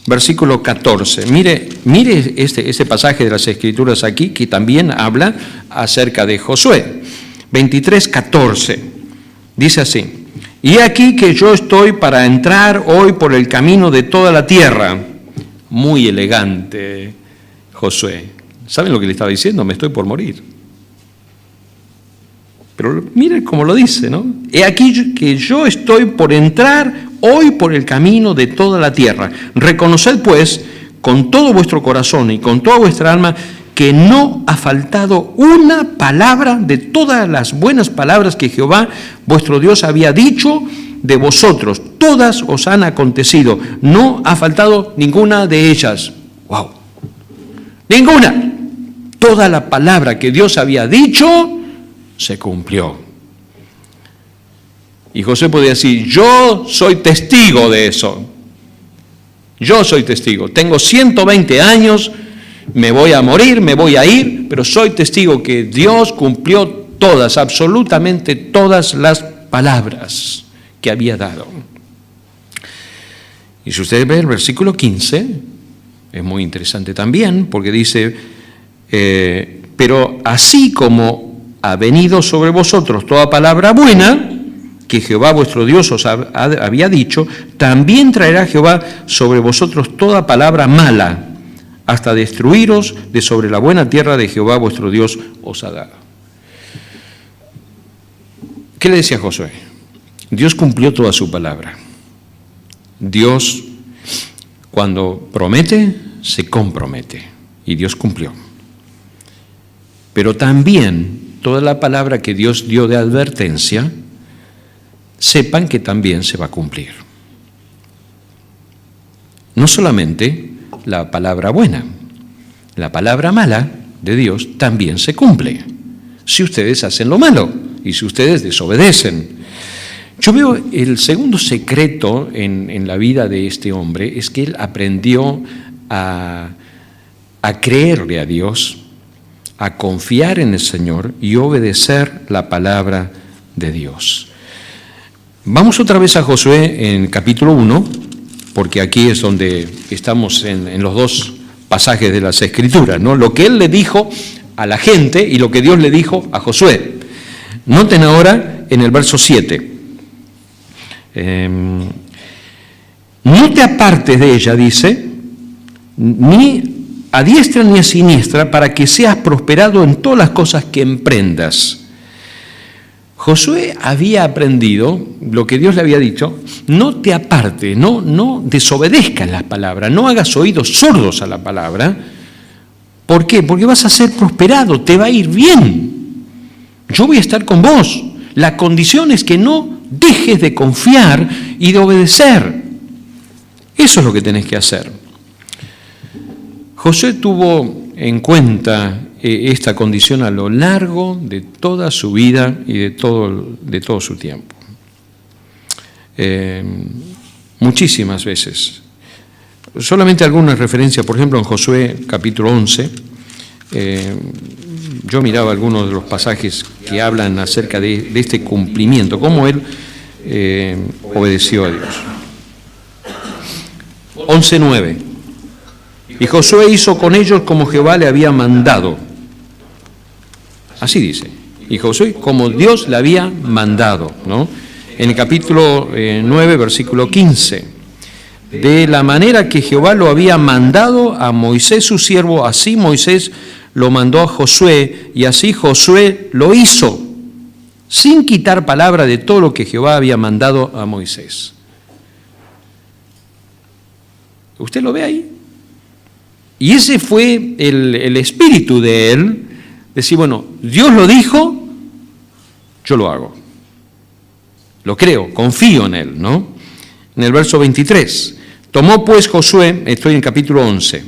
versículo 14. Mire este pasaje de las Escrituras aquí, que también habla acerca de Josué. 23, 14. Dice así: y he aquí que yo estoy para entrar hoy por el camino de toda la tierra. Muy elegante Josué. ¿Saben lo que le estaba diciendo? Me estoy por morir. Pero mire cómo lo dice, ¿no? He aquí que yo estoy por entrar hoy por el camino de toda la tierra. Reconoced pues con todo vuestro corazón y con toda vuestra alma que no ha faltado una palabra de todas las buenas palabras que Jehová vuestro Dios había dicho de vosotros. Todas os han acontecido. No ha faltado ninguna de ellas. ¡Wow! Ninguna. Toda la palabra que Dios había dicho se cumplió. Y José podía decir: yo soy testigo de eso. Yo soy testigo. Tengo 120 años, me voy a morir, me voy a ir, pero soy testigo que Dios cumplió todas, absolutamente todas las palabras que había dado. Y si ustedes ven el versículo 15, es muy interesante también, porque dice: pero así como ha venido sobre vosotros toda palabra buena que Jehová vuestro Dios os había dicho, también traerá Jehová sobre vosotros toda palabra mala, hasta destruiros de sobre la buena tierra de Jehová vuestro Dios os ha dado. ¿Qué le decía Josué? Dios cumplió toda su palabra. Dios, cuando promete, se compromete, y Dios cumplió. Pero también toda la palabra que Dios dio de advertencia, sepan que también se va a cumplir. No solamente la palabra buena, la palabra mala de Dios también se cumple, si ustedes hacen lo malo y si ustedes desobedecen. Yo veo el segundo secreto en la vida de este hombre, es que él aprendió a creerle a Dios, a confiar en el Señor y obedecer la palabra de Dios. Vamos otra vez a Josué en capítulo 1, porque aquí es donde estamos en los dos pasajes de las Escrituras, ¿no? Lo que él le dijo a la gente y lo que Dios le dijo a Josué. Noten ahora en el verso 7. No te apartes de ella, dice, ni a diestra ni a siniestra, para que seas prosperado en todas las cosas que emprendas. Josué había aprendido lo que Dios le había dicho: no te apartes, no desobedezcas las palabras, no hagas oídos sordos a la palabra. ¿Por qué? Porque vas a ser prosperado, te va a ir bien. Yo voy a estar con vos. La condición es que no dejes de confiar y de obedecer. Eso es lo que tenés que hacer. Josué tuvo en cuenta esta condición a lo largo de toda su vida y de todo su tiempo. Muchísimas veces. Solamente algunas referencias, por ejemplo, en Josué capítulo 11, yo miraba algunos de los pasajes que hablan acerca de este cumplimiento, cómo él obedeció a Dios. 11:9. Y Josué hizo con ellos como Jehová le había mandado. Así dice. Y Josué como Dios le había mandado, ¿no? En el capítulo 9, versículo 15. De la manera que Jehová lo había mandado a Moisés su siervo, así Moisés lo mandó a Josué, y así Josué lo hizo, sin quitar palabra de todo lo que Jehová había mandado a Moisés. ¿Usted lo ve ahí? Y ese fue el espíritu de él, decir, bueno, Dios lo dijo, yo lo hago. Lo creo, confío en él, ¿no? En el verso 23, tomó pues Josué, estoy en capítulo 11,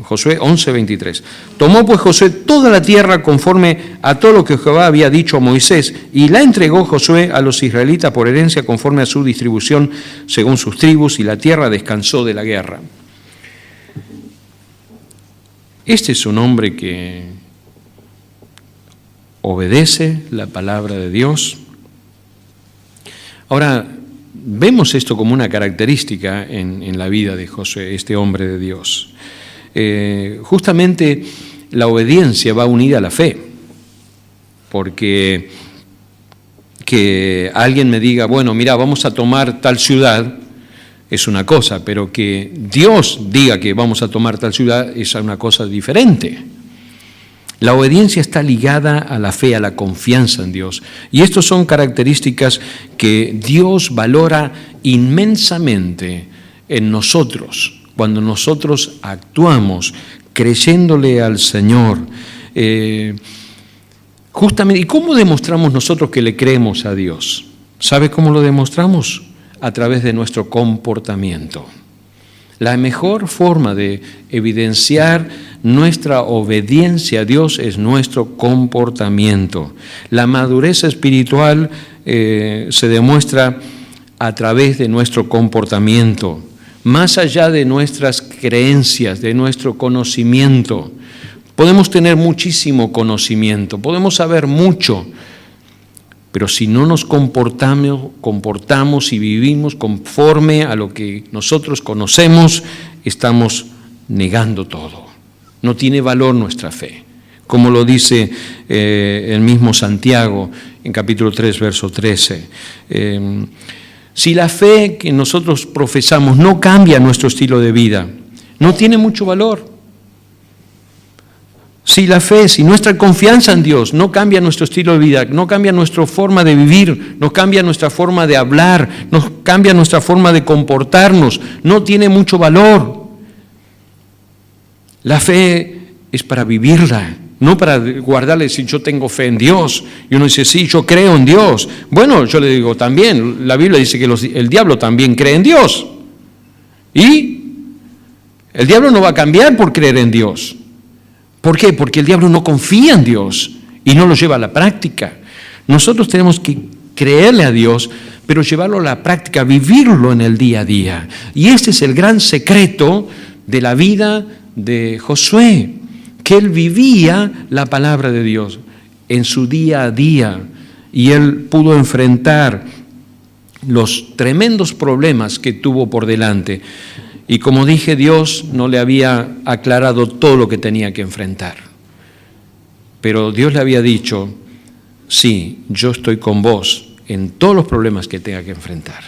Josué 11:23, tomó pues Josué toda la tierra conforme a todo lo que Jehová había dicho a Moisés, y la entregó Josué a los israelitas por herencia conforme a su distribución según sus tribus, y la tierra descansó de la guerra. Este es un hombre que obedece la palabra de Dios. Ahora, vemos esto como una característica en la vida de Josué, este hombre de Dios. Justamente la obediencia va unida a la fe, porque que alguien me diga, bueno, mira, vamos a tomar tal ciudad, es una cosa, pero que Dios diga que vamos a tomar tal ciudad es una cosa diferente. La obediencia está ligada a la fe, a la confianza en Dios. Y estas son características que Dios valora inmensamente en nosotros, cuando nosotros actuamos creyéndole al Señor. Justamente, ¿y cómo demostramos nosotros que le creemos a Dios? ¿Sabe cómo lo demostramos? A través de nuestro comportamiento. La mejor forma de evidenciar nuestra obediencia a Dios es nuestro comportamiento. La madurez espiritual se demuestra a través de nuestro comportamiento, más allá de nuestras creencias, de nuestro conocimiento. Podemos tener muchísimo conocimiento, podemos saber mucho, pero si no nos comportamos y vivimos conforme a lo que nosotros conocemos, estamos negando todo. No tiene valor nuestra fe. Como lo dice el mismo Santiago en capítulo 3, verso 13. Si la fe que nosotros profesamos no cambia nuestro estilo de vida, no tiene mucho valor. Si la fe, si nuestra confianza en Dios no cambia nuestro estilo de vida, no cambia nuestra forma de vivir, no cambia nuestra forma de hablar, no cambia nuestra forma de comportarnos, no tiene mucho valor. La fe es para vivirla, no para guardarle si yo tengo fe en Dios. Y uno dice, sí, yo creo en Dios. Bueno, yo le digo también, la Biblia dice que el diablo también cree en Dios. Y el diablo no va a cambiar por creer en Dios. ¿Por qué? Porque el diablo no confía en Dios y no lo lleva a la práctica. Nosotros tenemos que creerle a Dios, pero llevarlo a la práctica, vivirlo en el día a día. Y este es el gran secreto de la vida de Josué, que él vivía la palabra de Dios en su día a día y él pudo enfrentar los tremendos problemas que tuvo por delante. Y como dije, Dios no le había aclarado todo lo que tenía que enfrentar. Pero Dios le había dicho, sí, yo estoy con vos en todos los problemas que tenga que enfrentar.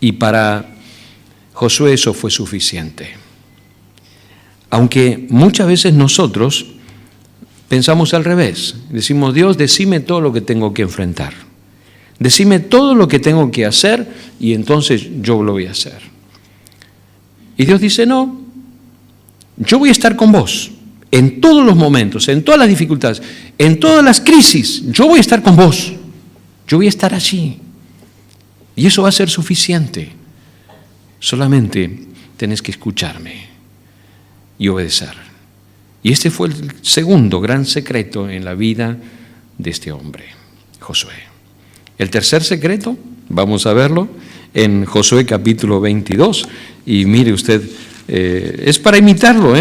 Y para Josué eso fue suficiente. Aunque muchas veces nosotros pensamos al revés. Decimos, Dios, decime todo lo que tengo que enfrentar. Decime todo lo que tengo que hacer y entonces yo lo voy a hacer. Y Dios dice, no, yo voy a estar con vos en todos los momentos, en todas las dificultades, en todas las crisis, yo voy a estar con vos, yo voy a estar allí. Y eso va a ser suficiente. Solamente tenés que escucharme. y obedecer. Y este fue el segundo gran secreto en la vida de este hombre, Josué. El tercer secreto, vamos a verlo en Josué capítulo 22. Y mire usted, es para imitarlo,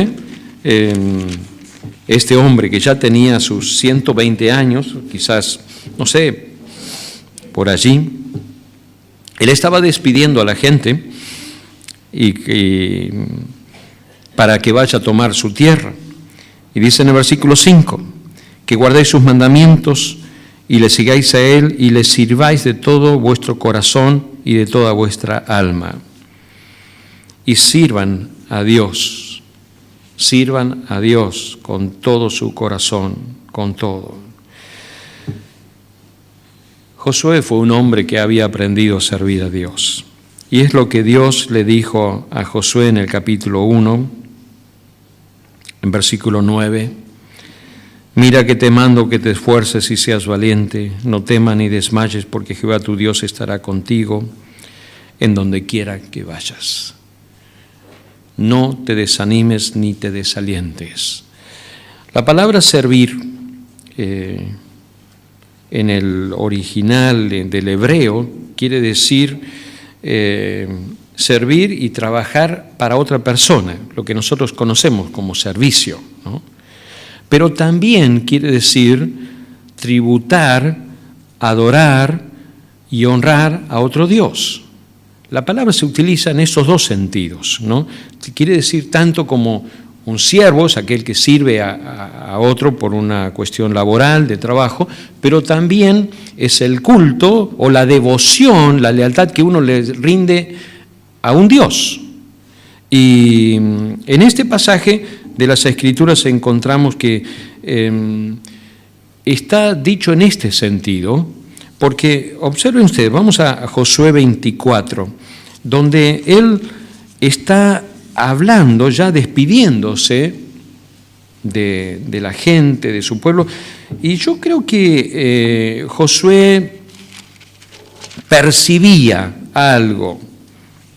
este hombre que ya tenía sus 120 años, quizás, no sé, por allí, él estaba despidiendo a la gente y para que vaya a tomar su tierra. Y dice en el versículo 5, que guardéis sus mandamientos y le sigáis a él y le sirváis de todo vuestro corazón y de toda vuestra alma. Y sirvan a Dios con todo su corazón, con todo. Josué fue un hombre que había aprendido a servir a Dios. Y es lo que Dios le dijo a Josué en el capítulo 1, en versículo 9. Mira que te mando que te esfuerces y seas valiente, no temas ni desmayes, porque Jehová tu Dios estará contigo en donde quiera que vayas. No te desanimes ni te desalientes. La palabra servir en el original del hebreo quiere decir servir y trabajar para otra persona, lo que nosotros conocemos como servicio, ¿no? Pero también quiere decir tributar, adorar y honrar a otro Dios. La palabra se utiliza en esos dos sentidos, ¿no? Quiere decir tanto como un siervo, es aquel que sirve a otro por una cuestión laboral, de trabajo, pero también es el culto o la devoción, la lealtad que uno le rinde a un Dios. Y en este pasaje de las Escrituras encontramos que está dicho en este sentido, porque observen ustedes, vamos a Josué 24, donde él está hablando, ya despidiéndose de la gente, de su pueblo, y yo creo que Josué percibía algo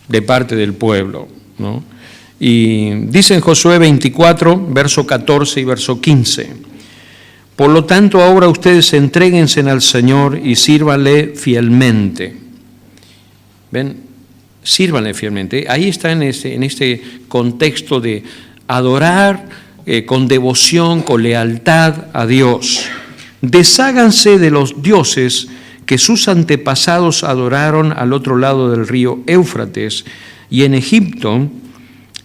de parte del pueblo, ¿no? Y dice en Josué 24, verso 14 y verso 15, por lo tanto ahora ustedes entréguense al Señor y sírvanle fielmente. ¿Ven? Sírvanle fielmente. Ahí está en este contexto de adorar con devoción, con lealtad a Dios. Desháganse de los dioses que sus antepasados adoraron al otro lado del río Éufrates y en Egipto,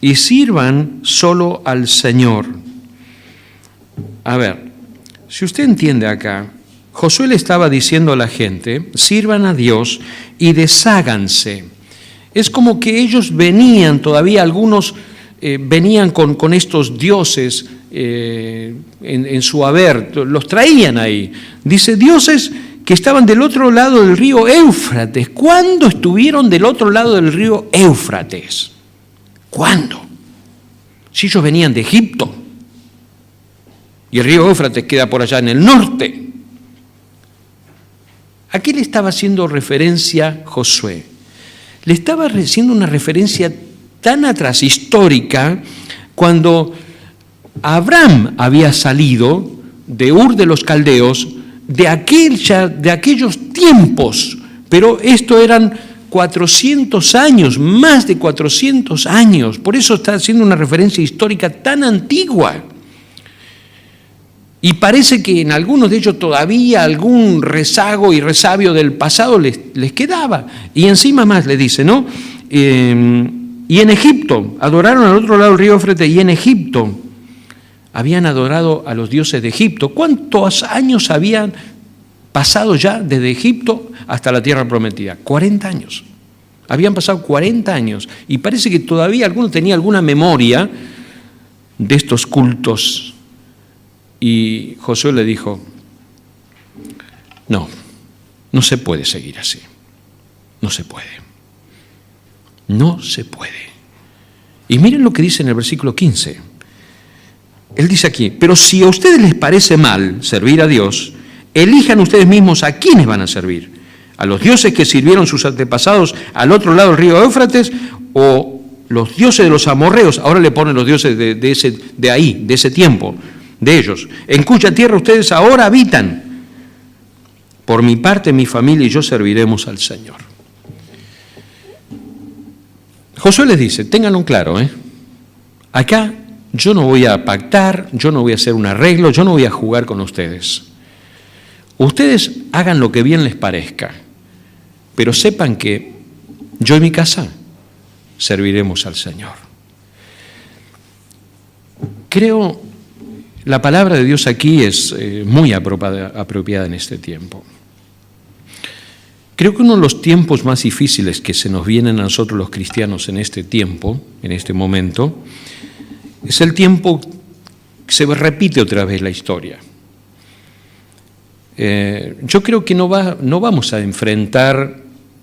y sirvan solo al Señor. A ver, si usted entiende acá, Josué le estaba diciendo a la gente, sirvan a Dios y desháganse. Es como que ellos venían, todavía algunos venían con estos dioses en su haber, los traían ahí. Dice, dioses que estaban del otro lado del río Éufrates. ¿Cuándo estuvieron del otro lado del río Éufrates? ¿Cuándo? Si ellos venían de Egipto. Y el río Éufrates queda por allá en el norte. ¿A qué le estaba haciendo referencia Josué? Le estaba haciendo una referencia tan atrás, histórica, cuando Abraham había salido de Ur de los Caldeos, de aquellos tiempos, pero esto eran 400 años, más de 400 años, por eso está haciendo una referencia histórica tan antigua. Y parece que en algunos de ellos todavía algún rezago y resabio del pasado les quedaba. Y encima más le dice, ¿no? Y en Egipto, adoraron al otro lado del río Éufrates, y en Egipto habían adorado a los dioses de Egipto. ¿Cuántos años habían pasado ya desde Egipto hasta la tierra prometida? 40 años. Habían pasado 40 años. Y parece que todavía alguno tenía alguna memoria de estos cultos. Y Josué le dijo, no se puede seguir así, no se puede, no se puede. Y miren lo que dice en el versículo 15, él dice aquí, pero si a ustedes les parece mal servir a Dios, elijan ustedes mismos a quiénes van a servir, a los dioses que sirvieron sus antepasados al otro lado del río Éufrates o los dioses de los amorreos, ahora le ponen los dioses de ahí, de ese tiempo, de ellos, en cuya tierra ustedes ahora habitan. Por mi parte, mi familia y yo serviremos al Señor. Josué les dice, ténganlo claro, acá yo no voy a pactar, yo no voy a hacer un arreglo, yo no voy a jugar con ustedes. Ustedes hagan lo que bien les parezca, pero sepan que yo y mi casa serviremos al Señor. Creo la palabra de Dios aquí es muy apropiada en este tiempo. Creo que uno de los tiempos más difíciles que se nos vienen a nosotros los cristianos en este tiempo, en este momento, es el tiempo que se repite otra vez la historia. Yo creo que no vamos a enfrentar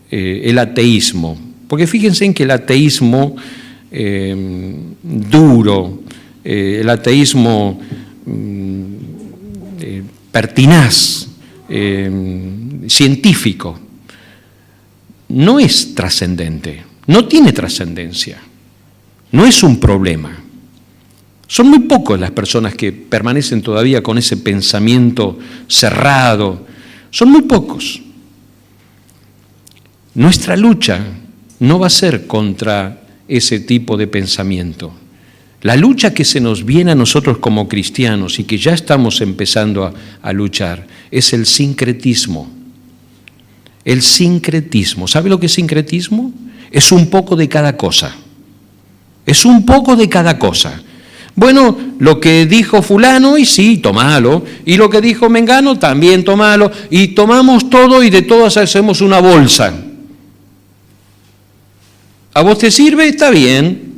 el ateísmo, porque fíjense en que el ateísmo duro, el ateísmo pertinaz, científico, no es trascendente, no tiene trascendencia, no es un problema. Son muy pocas las personas que permanecen todavía con ese pensamiento cerrado, son muy pocos. Nuestra lucha no va a ser contra ese tipo de pensamiento. La lucha que se nos viene a nosotros como cristianos y que ya estamos empezando a luchar es el sincretismo. El sincretismo. ¿Sabe lo que es sincretismo? Es un poco de cada cosa. Es un poco de cada cosa. Bueno, lo que dijo fulano, y sí, tomalo. Y lo que dijo mengano, también tomalo. Y tomamos todo y de todas hacemos una bolsa. ¿A vos te sirve? Está bien.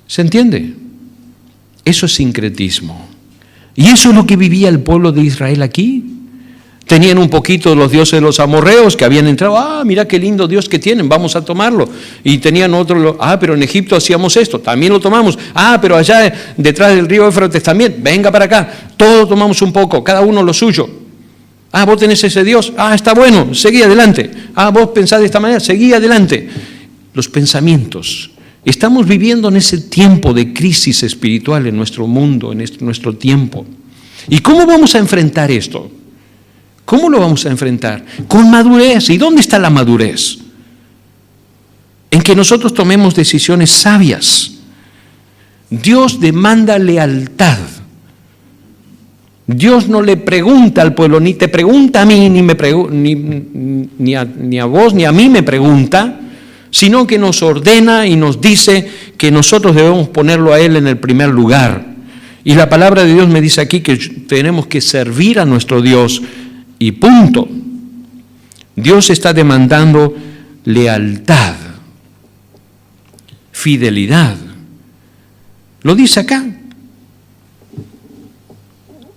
¿Se entiende? Eso es sincretismo. Y eso es lo que vivía el pueblo de Israel aquí. Tenían un poquito los dioses de los amorreos que habían entrado, mira qué lindo Dios que tienen, vamos a tomarlo. Y tenían otro, pero en Egipto hacíamos esto, también lo tomamos. Pero allá detrás del río Éufrates también, venga para acá, todos tomamos un poco, cada uno lo suyo. Vos tenés ese Dios, está bueno, seguí adelante. Vos pensás de esta manera, seguí adelante. Los pensamientos. Estamos viviendo en ese tiempo de crisis espiritual en nuestro mundo, en nuestro tiempo. ¿Y cómo vamos a enfrentar esto? ¿Cómo lo vamos a enfrentar? Con madurez. ¿Y dónde está la madurez? En que nosotros tomemos decisiones sabias. Dios demanda lealtad. Dios no le pregunta al pueblo, ni te pregunta a mí, ni a vos, ni a mí me pregunta, sino que nos ordena y nos dice que nosotros debemos ponerlo a Él en el primer lugar. Y la palabra de Dios me dice aquí que tenemos que servir a nuestro Dios. Y punto. Dios está demandando lealtad, fidelidad. Lo dice acá.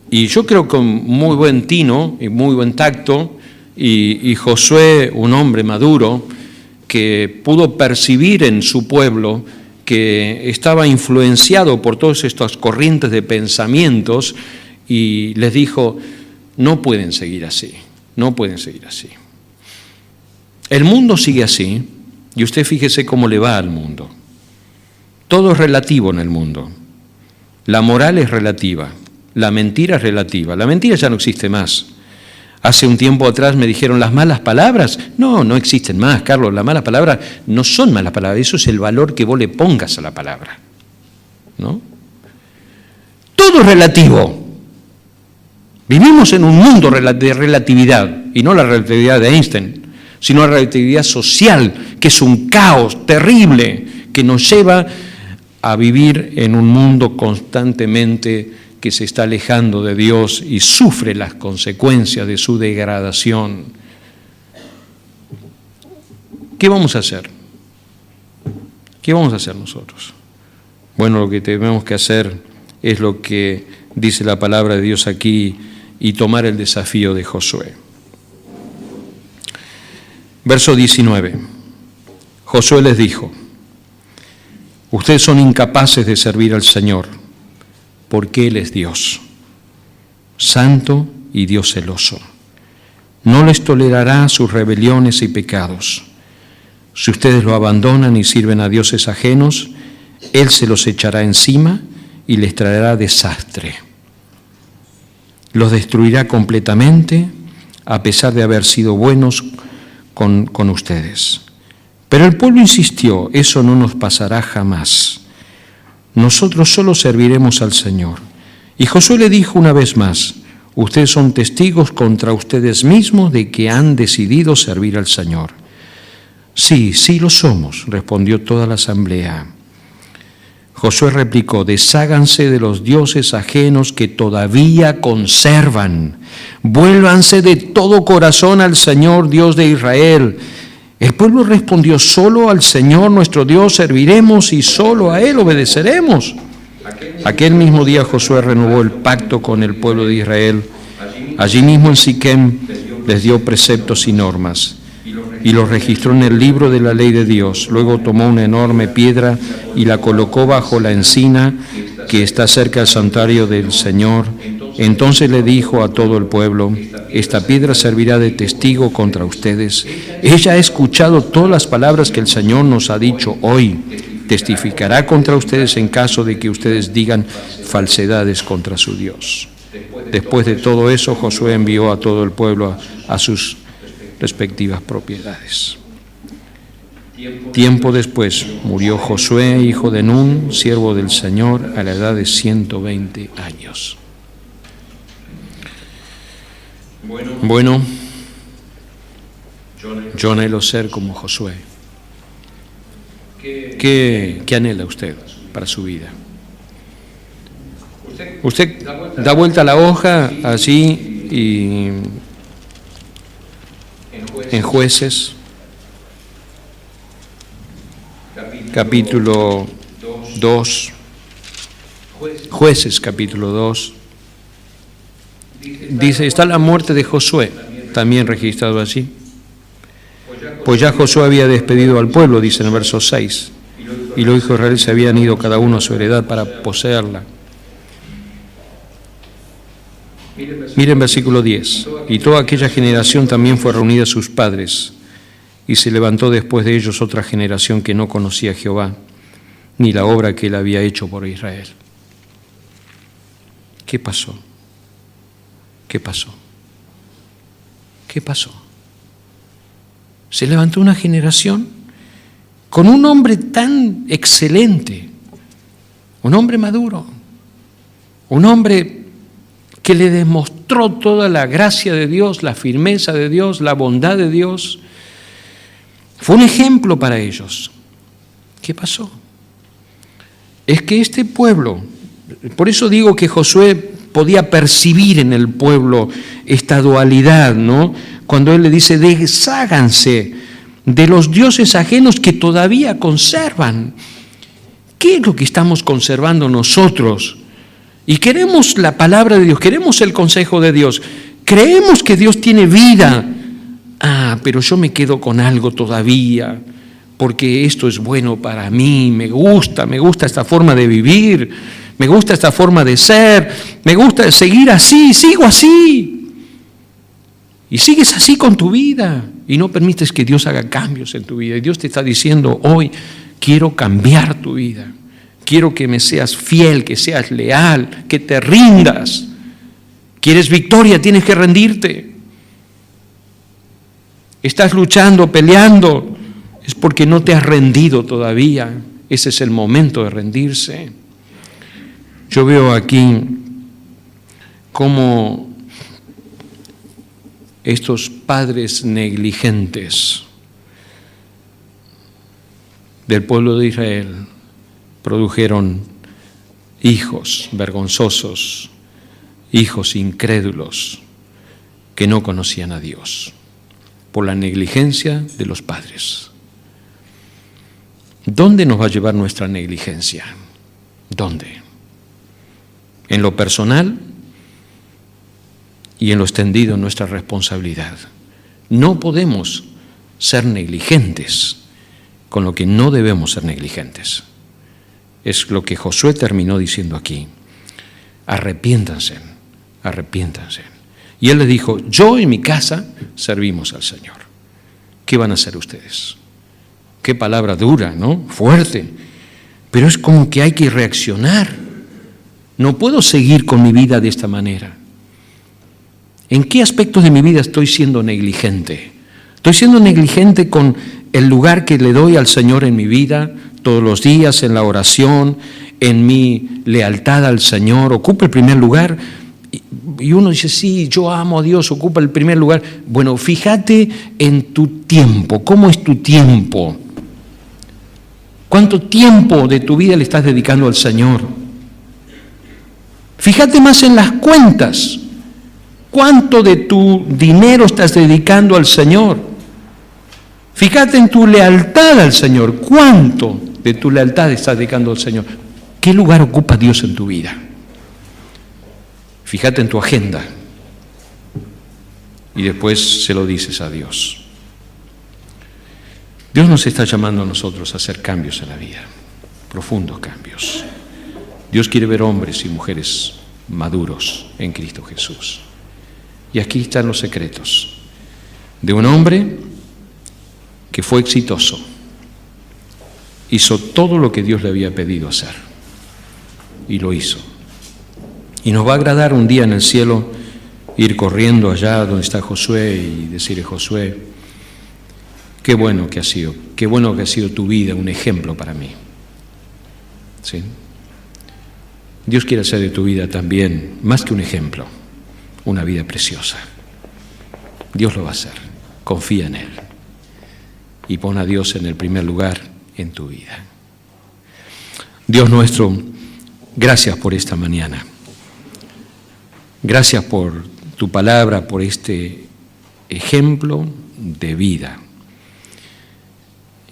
Y yo creo con muy buen tino y muy buen tacto, y Josué, un hombre maduro, que pudo percibir en su pueblo que estaba influenciado por todas estas corrientes de pensamientos, y les dijo, no pueden seguir así, no pueden seguir así. El mundo sigue así, y usted fíjese cómo le va al mundo. Todo es relativo en el mundo. La moral es relativa, la mentira es relativa. La mentira ya no existe más. Hace un tiempo atrás me dijeron, ¿las malas palabras? No existen más, Carlos. Las malas palabras no son malas palabras, eso es el valor que vos le pongas a la palabra, ¿no? Todo es relativo. Vivimos en un mundo de relatividad, y no la relatividad de Einstein, sino la relatividad social, que es un caos terrible, que nos lleva a vivir en un mundo constantemente que se está alejando de Dios y sufre las consecuencias de su degradación. ¿Qué vamos a hacer? ¿Qué vamos a hacer nosotros? Bueno, lo que tenemos que hacer es lo que dice la palabra de Dios aquí, y tomar el desafío de Josué. Verso 19. Josué les dijo, ustedes son incapaces de servir al Señor, porque Él es Dios, santo y Dios celoso. No les tolerará sus rebeliones y pecados. Si ustedes lo abandonan y sirven a dioses ajenos, Él se los echará encima y les traerá desastre. Los destruirá completamente, a pesar de haber sido buenos con ustedes. Pero el pueblo insistió: eso no nos pasará jamás. Nosotros solo serviremos al Señor. Y Josué le dijo una vez más: ustedes son testigos contra ustedes mismos de que han decidido servir al Señor. Sí, sí lo somos, respondió toda la asamblea. Josué replicó: desháganse de los dioses ajenos que todavía conservan. Vuélvanse de todo corazón al Señor, Dios de Israel. El pueblo respondió: solo al Señor nuestro Dios serviremos y solo a Él obedeceremos. Aquel mismo día Josué renovó el pacto con el pueblo de Israel. Allí mismo en Siquem les dio preceptos y normas y los registró en el libro de la ley de Dios. Luego tomó una enorme piedra y la colocó bajo la encina que está cerca del santuario del Señor. Entonces le dijo a todo el pueblo: esta piedra servirá de testigo contra ustedes. Ella ha escuchado todas las palabras que el Señor nos ha dicho hoy. Testificará contra ustedes en caso de que ustedes digan falsedades contra su Dios. Después de todo eso, Josué envió a todo el pueblo a sus respectivas propiedades. Tiempo después murió Josué, hijo de Nun, siervo del Señor, a la edad de 120 años. Bueno, yo anhelo ser como Josué. ¿Qué anhela usted para su vida? Usted da vuelta a la hoja así y en Jueces, capítulo 2, Jueces capítulo 2, dice, está la muerte de Josué, también registrado así. Pues ya Josué había despedido al pueblo, dice en el verso 6, y los hijos de Israel se habían ido cada uno a su heredad para poseerla. Miren versículo 10. Y toda aquella generación también fue reunida a sus padres, y se levantó después de ellos otra generación que no conocía a Jehová, ni la obra que él había hecho por Israel. ¿Qué pasó? ¿Qué pasó? ¿Qué pasó? Se levantó una generación con un hombre tan excelente, un hombre maduro, un hombre que le demostró toda la gracia de Dios, la firmeza de Dios, la bondad de Dios. Fue un ejemplo para ellos. ¿Qué pasó? Es que este pueblo, por eso digo que Josué podía percibir en el pueblo esta dualidad, ¿no? Cuando él le dice, desháganse de los dioses ajenos que todavía conservan. ¿Qué es lo que estamos conservando nosotros? Y queremos la palabra de Dios, queremos el consejo de Dios, creemos que Dios tiene vida. Pero yo me quedo con algo todavía, porque esto es bueno para mí, me gusta esta forma de vivir, me gusta esta forma de ser, me gusta seguir así, sigo así. Y sigues así con tu vida y no permites que Dios haga cambios en tu vida. Y Dios te está diciendo hoy, quiero cambiar tu vida. Quiero que me seas fiel, que seas leal, que te rindas. ¿Quieres victoria? Tienes que rendirte. Estás luchando, peleando, es porque no te has rendido todavía. Ese es el momento de rendirse. Yo veo aquí cómo estos padres negligentes del pueblo de Israel produjeron hijos vergonzosos, hijos incrédulos que no conocían a Dios por la negligencia de los padres. ¿Dónde nos va a llevar nuestra negligencia? ¿Dónde? En lo personal y en lo extendido nuestra responsabilidad. No podemos ser negligentes con lo que no debemos ser negligentes. Es lo que Josué terminó diciendo aquí. Arrepiéntanse, arrepiéntanse. Y él les dijo, yo y mi casa servimos al Señor. ¿Qué van a hacer ustedes? Qué palabra dura, ¿no? Fuerte. Pero es como que hay que reaccionar. No puedo seguir con mi vida de esta manera. ¿En qué aspectos de mi vida estoy siendo negligente? ¿Estoy siendo negligente con el lugar que le doy al Señor en mi vida, todos los días, en la oración, en mi lealtad al Señor? ¿Ocupa el primer lugar? Y uno dice, sí, yo amo a Dios, ocupa el primer lugar. Bueno, fíjate en tu tiempo. ¿Cómo es tu tiempo? ¿Cuánto tiempo de tu vida le estás dedicando al Señor? Fíjate más en las cuentas. ¿Cuánto de tu dinero estás dedicando al Señor? Fíjate en tu lealtad al Señor. ¿Cuánto de tu lealtad estás dedicando al Señor? ¿Qué lugar ocupa Dios en tu vida? Fíjate en tu agenda. Y después se lo dices a Dios. Dios nos está llamando a nosotros a hacer cambios en la vida, profundos cambios. Dios quiere ver hombres y mujeres maduros en Cristo Jesús. Y aquí están los secretos de un hombre que fue exitoso. Hizo todo lo que Dios le había pedido hacer. Y lo hizo. Y nos va a agradar un día en el cielo ir corriendo allá donde está Josué y decirle, Josué, qué bueno que ha sido tu vida, un ejemplo para mí. ¿Sí? Dios quiere hacer de tu vida también, más que un ejemplo, una vida preciosa. Dios lo va a hacer. Confía en Él. Y pon a Dios en el primer lugar en tu vida. Dios nuestro, gracias por esta mañana. Gracias por tu palabra, por este ejemplo de vida.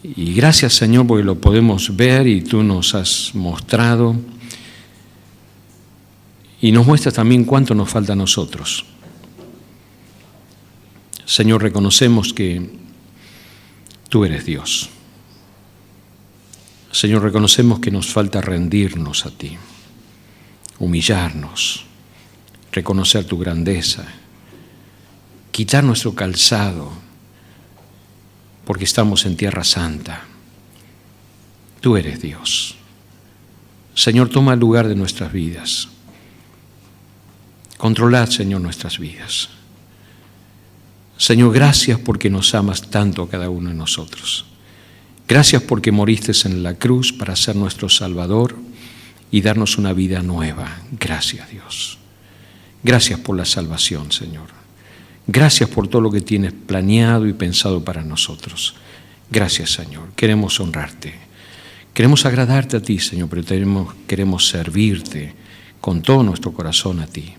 Y gracias, Señor, porque lo podemos ver y tú nos has mostrado. Y nos muestras también cuánto nos falta a nosotros. Señor, reconocemos que tú eres Dios. Señor, reconocemos que nos falta rendirnos a ti, humillarnos, reconocer tu grandeza, quitar nuestro calzado, porque estamos en tierra santa. Tú eres Dios. Señor, toma el lugar de nuestras vidas. Controlad, Señor, nuestras vidas. Señor, gracias porque nos amas tanto a cada uno de nosotros. Gracias porque moriste en la cruz para ser nuestro Salvador y darnos una vida nueva. Gracias, Dios. Gracias por la salvación, Señor. Gracias por todo lo que tienes planeado y pensado para nosotros. Gracias, Señor. Queremos honrarte. Queremos agradarte a ti, Señor, pero queremos servirte con todo nuestro corazón a ti.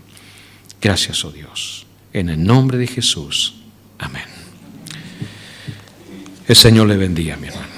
Gracias, oh Dios. En el nombre de Jesús. Amén. El Señor le bendiga, mi hermano.